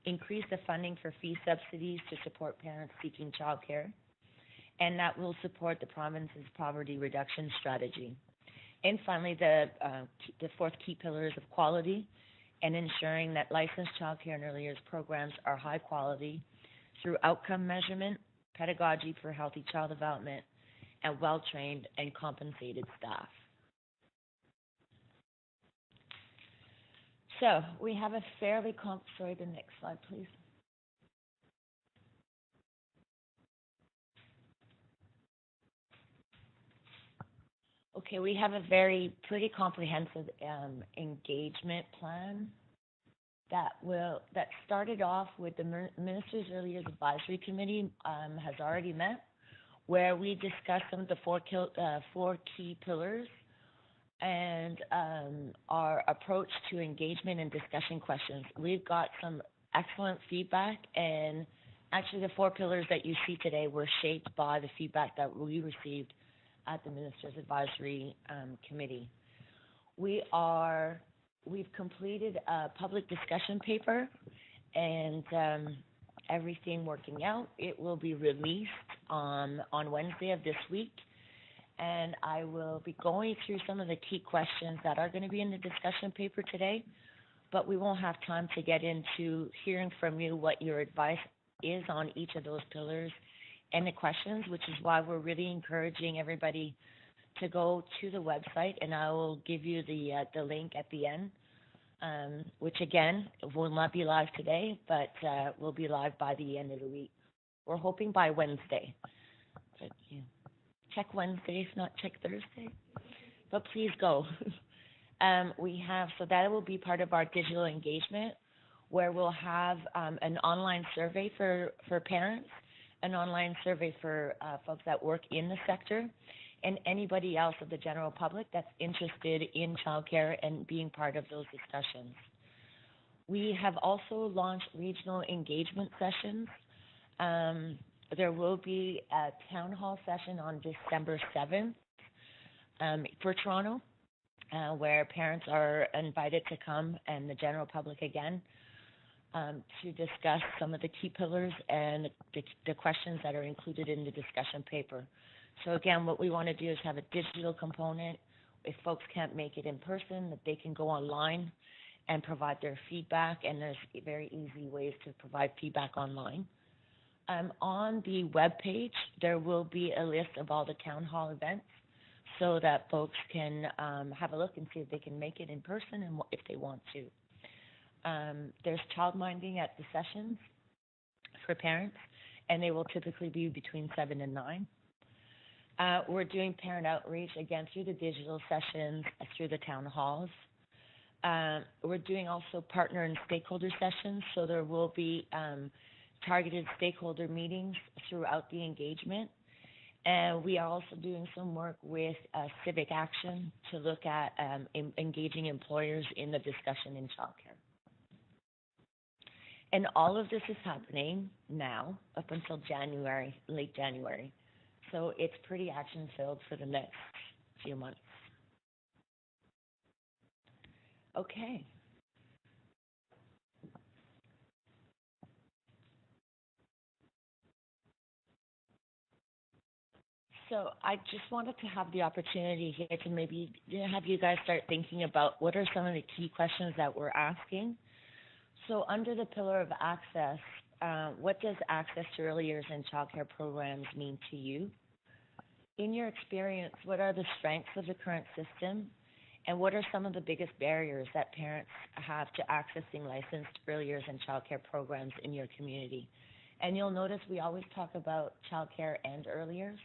Increase the funding for fee subsidies to support parents seeking childcare, and that will support the province's poverty reduction strategy. And finally, the fourth key pillar is of quality and ensuring that licensed childcare and early years programs are high quality through outcome measurement, pedagogy for healthy child development, and well-trained and compensated staff. So we have a fairly sorry, the next slide, please. Okay, we have a pretty comprehensive engagement plan that started off with the Minister's Early Years Advisory Committee has already met, where we discussed some of the four key pillars and our approach to engagement and discussion questions. We've got some excellent feedback, and actually the four pillars that you see today were shaped by the feedback that we received at the Minister's Advisory Committee. We've completed a public discussion paper, and everything working out. It will be released on Wednesday of this week, and I will be going through some of the key questions that are going to be in the discussion paper today, but we won't have time to get into hearing from you what your advice is on each of those pillars and the questions, which is why we're really encouraging everybody to go to the website, and I will give you the link at the end, which again will not be live today, but will be live by the end of the week. We're hoping by Wednesday. But, yeah. Check Wednesday, if not check Thursday. But please go. So that will be part of our digital engagement, where we'll have an online survey for parents, an online survey for folks that work in the sector, and anybody else of the general public that's interested in childcare and being part of those discussions. We have also launched regional engagement sessions. There will be a town hall session on December 7th for Toronto, where parents are invited to come, and the general public again, to discuss some of the key pillars and the questions that are included in the discussion paper. So again, what we want to do is have a digital component. If folks can't make it in person, that they can go online and provide their feedback, and there's very easy ways to provide feedback online. On the webpage, there will be a list of all the town hall events so that folks can have a look and see if they can make it in person and if they want to. There's childminding at the sessions for parents, and they will typically be between 7 and 9. We're doing parent outreach, again, through the digital sessions, through the town halls. We're doing also partner and stakeholder sessions, so there will be targeted stakeholder meetings throughout the engagement. And we are also doing some work with Civic Action to look at engaging employers in the discussion in childcare. And all of this is happening now up until January, late January. So it's pretty action-filled for the next few months. Okay. So I just wanted to have the opportunity here to maybe have you guys start thinking about what are some of the key questions that we're asking. So under the pillar of access, what does access to early years and childcare programs mean to you? In your experience, what are the strengths of the current system, and what are some of the biggest barriers that parents have to accessing licensed early years and childcare programs in your community? And you'll notice we always talk about childcare and early years.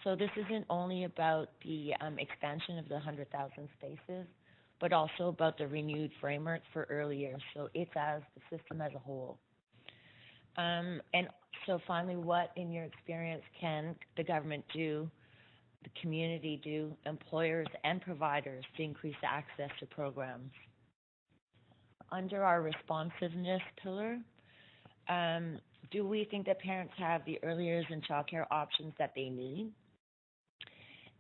So this isn't only about the expansion of the 100,000 spaces, but also about the renewed framework for early years. So it's as the system as a whole. And so finally, what in your experience can the government do, the community do, employers and providers to increase access to programs? Under our responsiveness pillar, do we think that parents have the early years and childcare options that they need?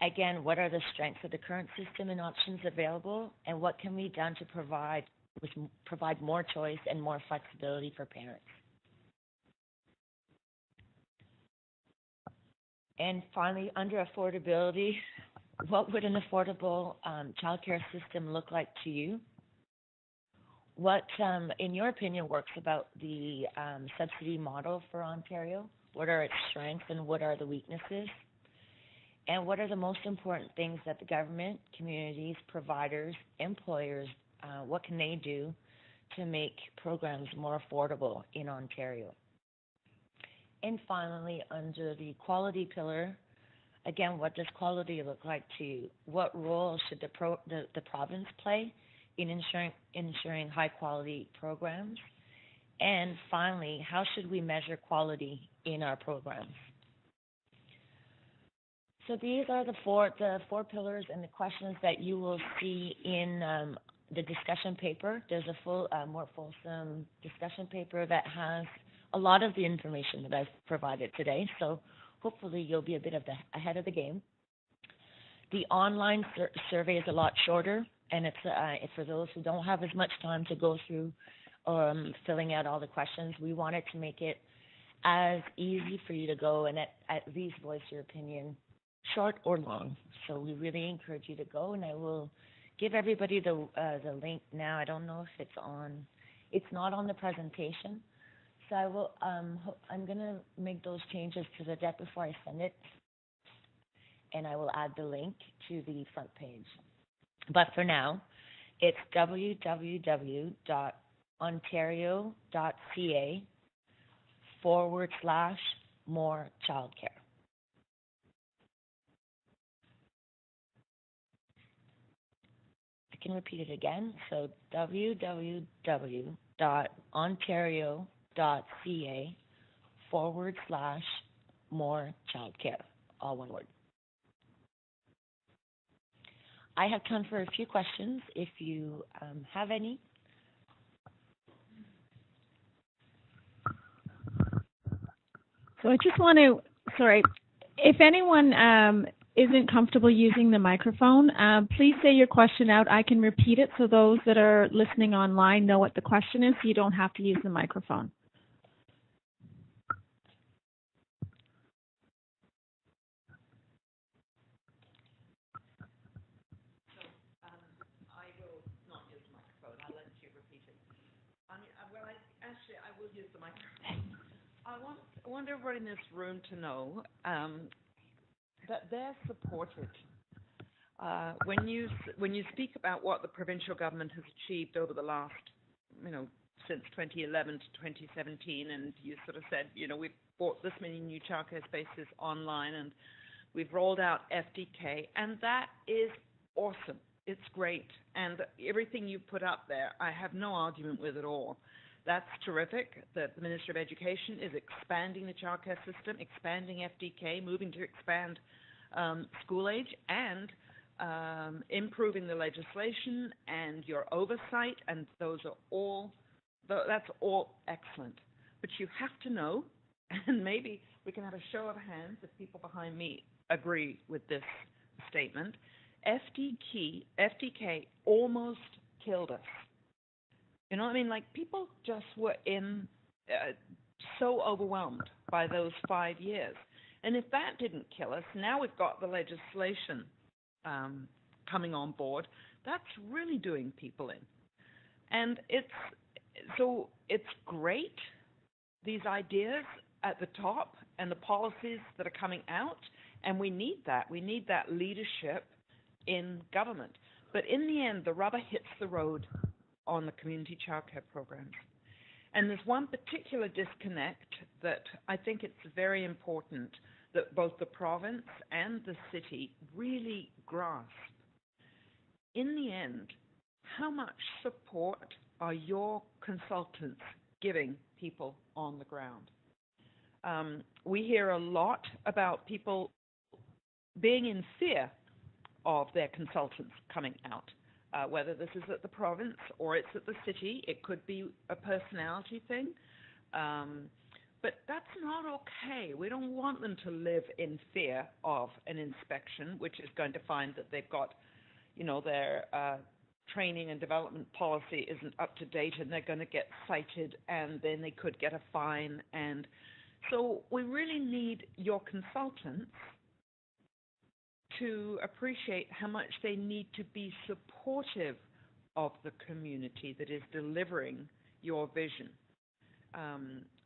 Again, what are the strengths of the current system and options available, and what can be done to provide more choice and more flexibility for parents? And finally, under affordability, what would an affordable childcare system look like to you? What, in your opinion, works about the subsidy model for Ontario? What are its strengths and what are the weaknesses? And what are the most important things that the government, communities, providers, employers, what can they do to make programs more affordable in Ontario? And finally, under the quality pillar, again, what does quality look like to you? What role should the province play in ensuring high-quality programs? And finally, how should we measure quality in our programs? So these are the four pillars and the questions that you will see in the discussion paper. There's a full, more fulsome discussion paper that has a lot of the information that I've provided today. So hopefully you'll be a bit ahead of the game. The online survey is a lot shorter, and it's for those who don't have as much time to go through filling out all the questions. We wanted to make it as easy for you to go and at least voice your opinion, short or long. So we really encourage you to go, and I will give everybody the link now. I don't know if it's on. It's not on the presentation. So I will. I'm going to make those changes to the deck before I send it, and I will add the link to the front page. But for now, it's www.ontario.ca/more childcare. I can repeat it again. So www.ontario.ca/more childcare, all one word. I have time for a few questions if you have any. So I just want to, if anyone isn't comfortable using the microphone, please say your question out. I can repeat it so those that are listening online know what the question is, so you don't have to use the microphone. I will not use the microphone. I'll let you repeat it. I will use the microphone. I want everybody in this room to know that they're supported. When you speak about what the provincial government has achieved over the last, since 2011 to 2017, and you sort of said, we've bought this many new childcare spaces online, and we've rolled out FDK, and that is awesome. It's great, and everything you put up there, I have no argument with at all. That's terrific that the Minister of Education is expanding the childcare system, expanding FDK, moving to expand school age, and improving the legislation and your oversight, and that's all excellent. But you have to know, and maybe we can have a show of hands if people behind me agree with this statement, FDK almost killed us. You know what I mean? Like, people just were so overwhelmed by those 5 years. And if that didn't kill us, now we've got the legislation coming on board. That's really doing people in. And it's great, these ideas at the top and the policies that are coming out, and we need that. We need that leadership in government. But in the end, the rubber hits the road on the community childcare programs. And there's one particular disconnect that I think it's very important that both the province and the city really grasp. In the end, how much support are your consultants giving people on the ground? We hear a lot about people being in fear of their consultants coming out, whether this is at the province or it's at the city. It could be a personality thing, but that's not okay. We don't want them to live in fear of an inspection, which is going to find that they've got, their training and development policy isn't up to date, and they're going to get cited, and then they could get a fine. And so we really need your consultants to appreciate how much they need to be supportive of the community that is delivering your vision.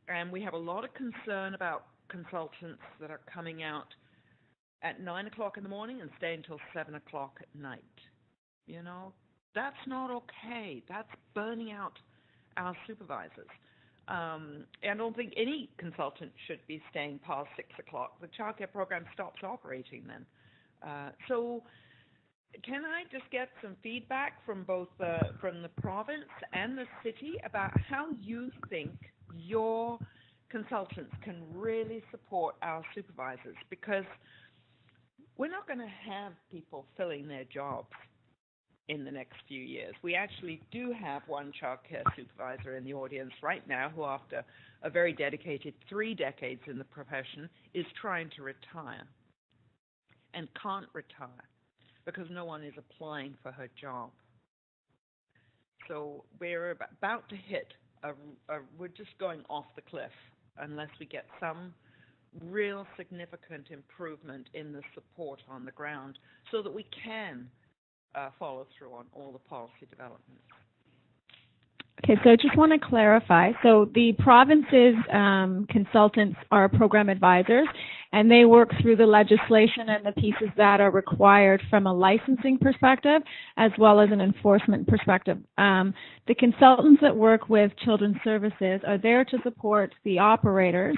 And we have a lot of concern about consultants that are coming out at 9 o'clock in the morning and staying until 7 o'clock at night. That's not okay. That's burning out our supervisors. I don't think any consultant should be staying past 6 o'clock. The childcare program stops operating then. So can I just get some feedback from both from the province and the city about how you think your consultants can really support our supervisors? Because we're not going to have people filling their jobs in the next few years. We actually do have one childcare supervisor in the audience right now who, after a very dedicated 3 decades in the profession, is trying to retire and can't retire because no one is applying for her job. So we're about to hit we're just going off the cliff unless we get some real significant improvement in the support on the ground so that we can follow through on all the policy developments. Okay, so I just want to clarify. So the province's consultants are program advisors, and they work through the legislation and the pieces that are required from a licensing perspective as well as an enforcement perspective. The consultants that work with Children's Services are there to support the operators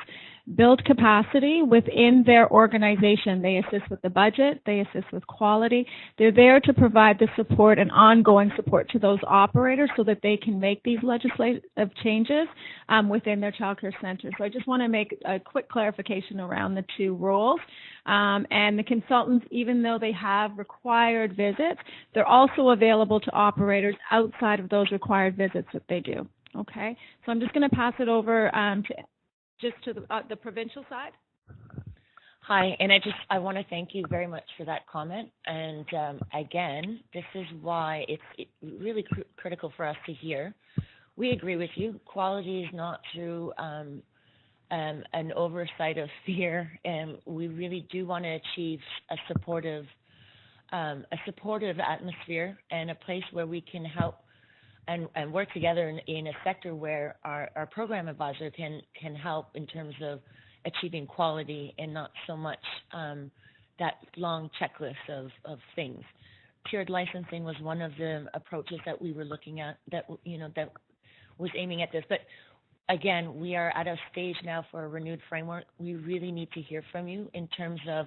build capacity within their organization. They assist with the budget. They assist with quality. They're there to provide the support and ongoing support to those operators so that they can make these legislative changes within their childcare centers. So I just want to make a quick clarification around the 2 roles. And the consultants, even though they have required visits, they're also available to operators outside of those required visits that they do. Okay, so I'm just going to pass it over to the provincial side. Hi, and I want to thank you very much for that comment. And again, this is why it's really critical for us to hear. We agree with you. Quality is not through an oversight of fear, and we really do want to achieve a supportive atmosphere and a place where we can help and work together in a sector where our program advisor can help in terms of achieving quality and not so much that long checklist of things. Tiered licensing was one of the approaches that we were looking at that was aiming at this. But again, we are at a stage now for a renewed framework. We really need to hear from you in terms of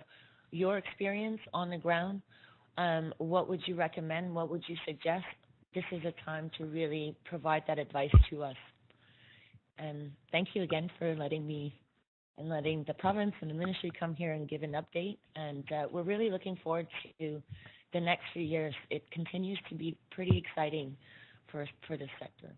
your experience on the ground. What would you recommend? What would you suggest? This is a time to really provide that advice to us. And thank you again for letting me and letting the province and the ministry come here and give an update. And we're really looking forward to the next few years. It continues to be pretty exciting for this sector.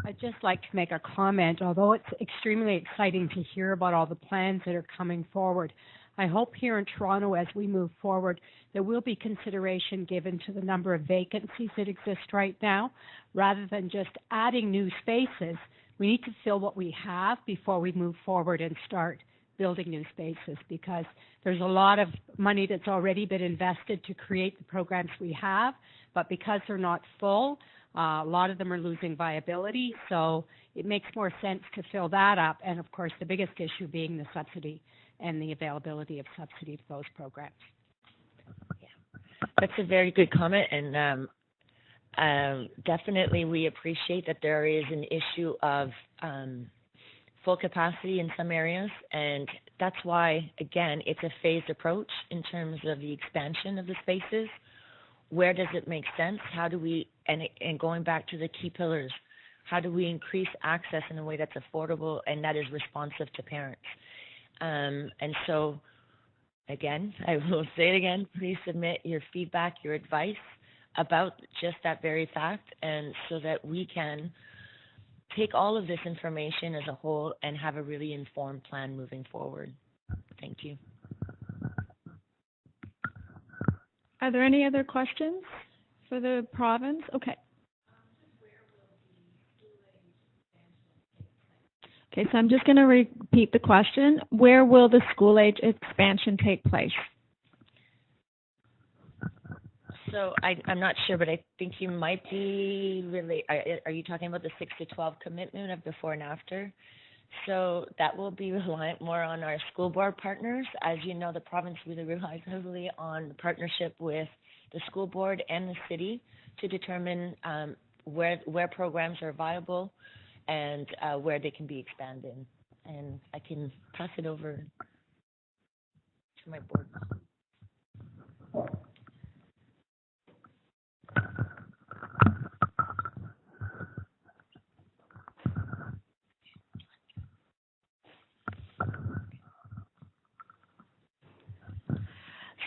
I'd just like to make a comment. Although it's extremely exciting to hear about all the plans that are coming forward, I hope here in Toronto as we move forward, there will be consideration given to the number of vacancies that exist right now. Rather than just adding new spaces, we need to fill what we have before we move forward and start building new spaces, because there's a lot of money that's already been invested to create the programs we have, but because they're not full, a lot of them are losing viability, so it makes more sense to fill that up. And of course, the biggest issue being the subsidy and the availability of subsidy to those programs. Yeah, that's a very good comment, and definitely we appreciate that there is an issue of full capacity in some areas, and that's why, again, it's a phased approach in terms of the expansion of the spaces. Where does it make sense? How do we, and going back to the key pillars, how do we increase access in a way that's affordable and that is responsive to parents? And so, again, I will say it again, please submit your feedback, your advice about just that very fact, and so that we can take all of this information as a whole and have a really informed plan moving forward. Thank you. Are there any other questions for the province? Okay. Okay, so I'm just going to repeat the question. Where will the school age expansion take place? So I'm not sure, but I think you might be really, are you talking about the 6 to 12 commitment of before and after? So that will be reliant more on our school board partners. As you know, the province really relies heavily on the partnership with the school board and the city to determine where programs are viable and where they can be expanded. And I can pass it over to my board.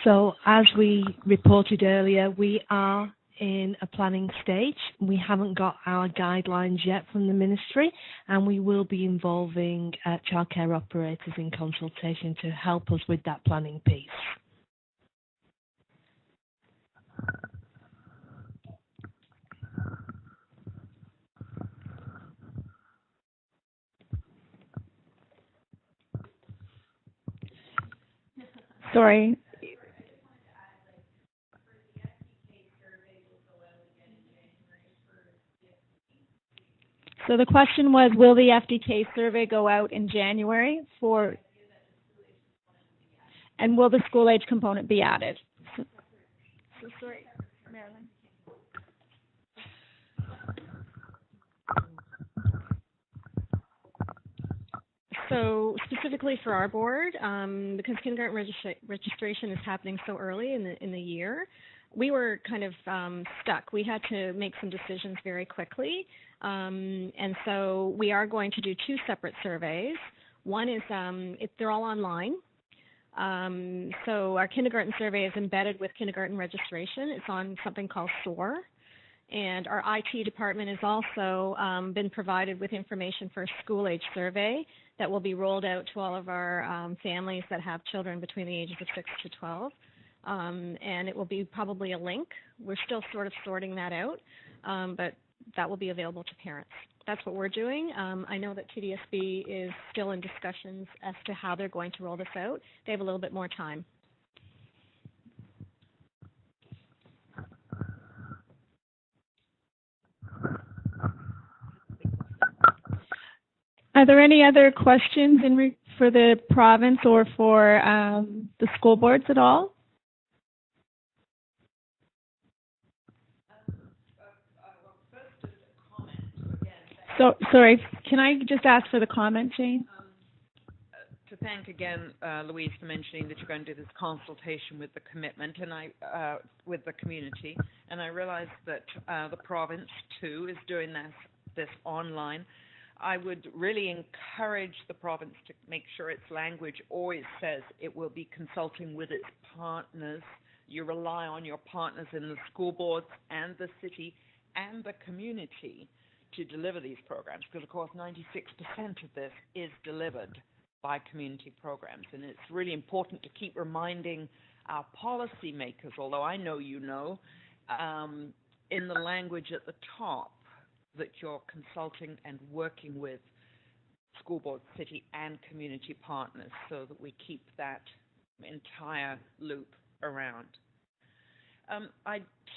So as we reported earlier, we are in a planning stage. We haven't got our guidelines yet from the ministry, and we will be involving childcare operators in consultation to help us with that planning piece. Sorry. So the question was, will the FDK survey go out in January for, and will the school age component be added? So sorry, Marilyn. So specifically for our board, because kindergarten registration is happening so early in the year, we were kind of stuck. We had to make some decisions very quickly, and so we are going to do two separate surveys. One is they're all online. So our kindergarten survey is embedded with kindergarten registration. It's on something called SOAR. And our IT department has also been provided with information for a school age survey that will be rolled out to all of our families that have children between the ages of 6 to 12. And it will be probably a link. We're still sort of sorting that out, but that will be available to parents. That's what we're doing. I know that TDSB is still in discussions as to how they're going to roll this out. They have a little bit more time. Are there any other questions for the province or for the school boards at all? So, sorry, can I just ask for the comment, Jane? To thank again, Louise, for mentioning that you're going to do this consultation with the commitment and with the community. And I realize that the province too is doing this online. I would really encourage the province to make sure its language always says it will be consulting with its partners. You rely on your partners in the school boards and the city and the community to deliver these programs, because of course 96% of this is delivered by community programs, and it's really important to keep reminding our policymakers, although I know you know, in the language at the top, that you're consulting and working with school board, city, and community partners so that we keep that entire loop around.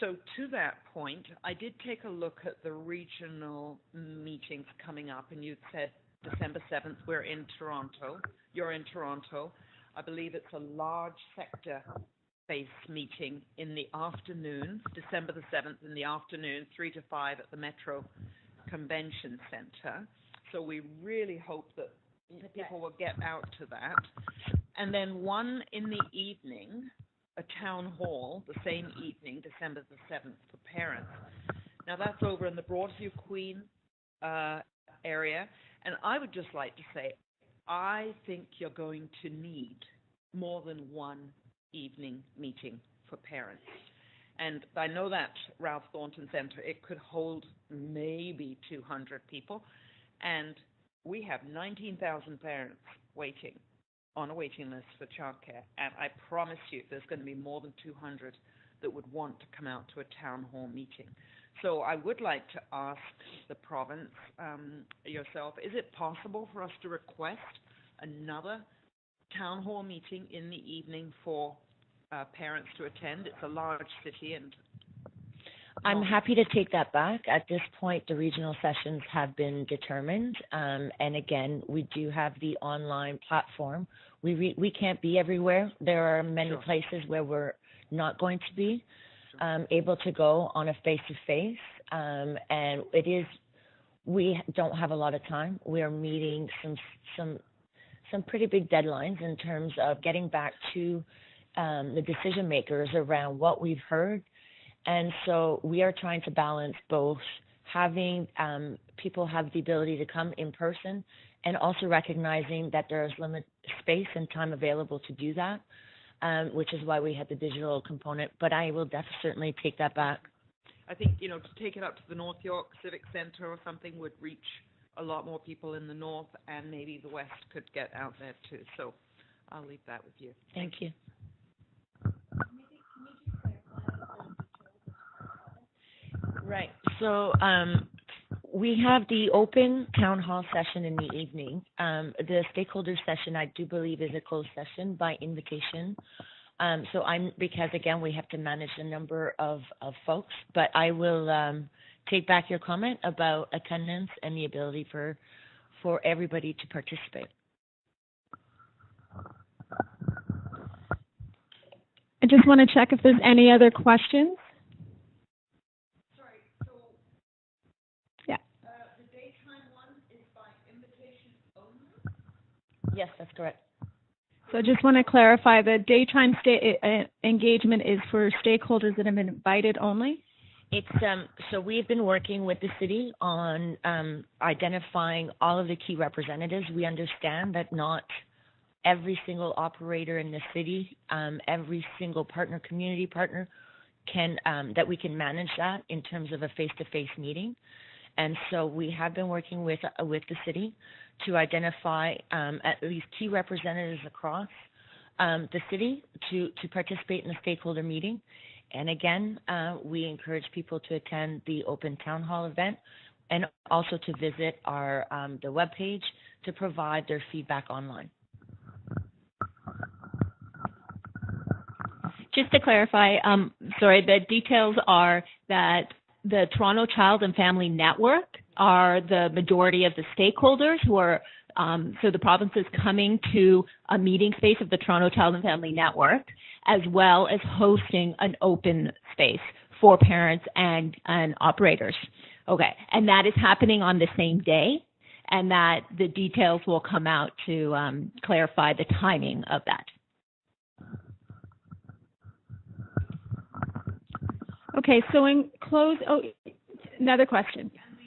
So to that point, I did take a look at the regional meetings coming up, and you said December 7th, we're in Toronto. You're in Toronto. I believe it's a large sector-based meeting in the afternoon, December the 7th in the afternoon, 3 to 5 at the Metro Convention Center. So we really hope that people will get out to that. And then one in the evening, a town hall, the same evening, December the 7th, for parents. Now, that's over in the Broadview Queen area. And I would just like to say, I think you're going to need more than one evening meeting for parents. And I know that Ralph Thornton Center, it could hold maybe 200 people. And we have 19,000 parents waiting on a waiting list for childcare. And I promise you there's going to be more than 200 that would want to come out to a town hall meeting. So I would like to ask the province, yourself, is it possible for us to request another town hall meeting in the evening for parents to attend? It's a large city, and I'm happy to take that back. At this point, the regional sessions have been determined, and again, we do have the online platform. We can't be everywhere. There are many places where we're not going to be able to go on a face-to-face, and we don't have a lot of time. We are meeting some pretty big deadlines in terms of getting back to the decision makers around what we've heard. And so we are trying to balance both having people have the ability to come in person and also recognizing that there's limited space and time available to do that, which is why we had the digital component. But I will certainly take that back. I think, to take it up to the North York Civic Center or something would reach a lot more people in the north, and maybe the west could get out there too. So I'll leave that with you. Thank you. Right. So we have the open town hall session in the evening. The stakeholder session, I do believe, is a closed session by invitation. Because again, we have to manage the number of folks, but I will take back your comment about attendance and the ability for everybody to participate. I just want to check if there's any other questions. Sorry, so yeah. The daytime one is by invitation only? Yes, that's correct. So I just want to clarify, the daytime engagement is for stakeholders that have been invited only? It's so we've been working with the city on identifying all of the key representatives. We understand that not every single operator in the city, every single community partner can that we can manage that in terms of a face-to-face meeting. And so we have been working with the city to identify at least key representatives across the city to participate in the stakeholder meeting. And again, we encourage people to attend the open town hall event and also to visit our the webpage to provide their feedback online. Just to clarify, the details are that the Toronto Child and Family Network are the majority of the stakeholders who are, so the province is coming to a meeting space of the Toronto Child and Family Network, as well as hosting an open space for parents and operators. Okay, and that is happening on the same day, and that the details will come out to clarify the timing of that. Okay, so in close, another question. And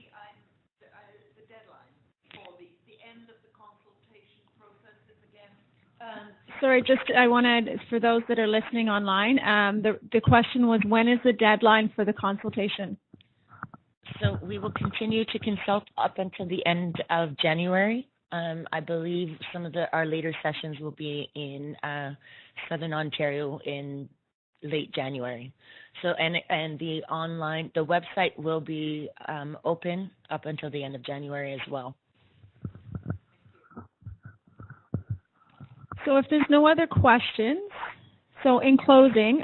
the deadline for the end of the consultation process is again? Sorry, I wanted, for those that are listening online, the question was, when is the deadline for the consultation? So we will continue to consult up until the end of January. I believe some of our later sessions will be in Southern Ontario in late January. So and the website will be open up until the end of January as well. So if there's no other questions, so in closing,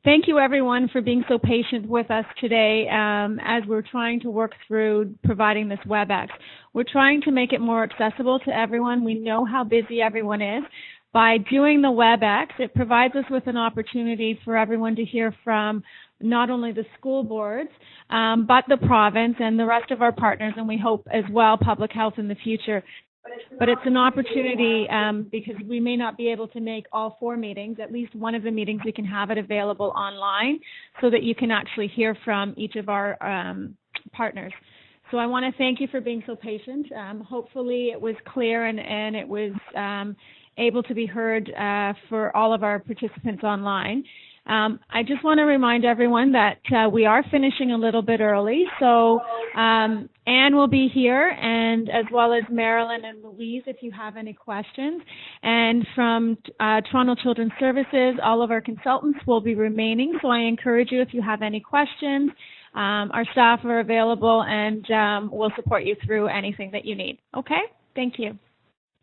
thank you everyone for being so patient with us today as we're trying to work through providing this WebEx. We're trying to make it more accessible to everyone. We know how busy everyone is. By doing the WebEx, it provides us with an opportunity for everyone to hear from not only the school boards, but the province and the rest of our partners, and we hope as well public health in the future. But it's an opportunity because we may not be able to make all 4 meetings. At least one of the meetings we can have it available online so that you can actually hear from each of our partners. So I want to thank you for being so patient. Hopefully it was clear and it was able to be heard for all of our participants online. I just want to remind everyone that we are finishing a little bit early, so Anne will be here, and as well as Marilyn and Louise if you have any questions. And from Toronto Children's Services, all of our consultants will be remaining, so I encourage you if you have any questions. Our staff are available and we'll support you through anything that you need. Okay? Thank you.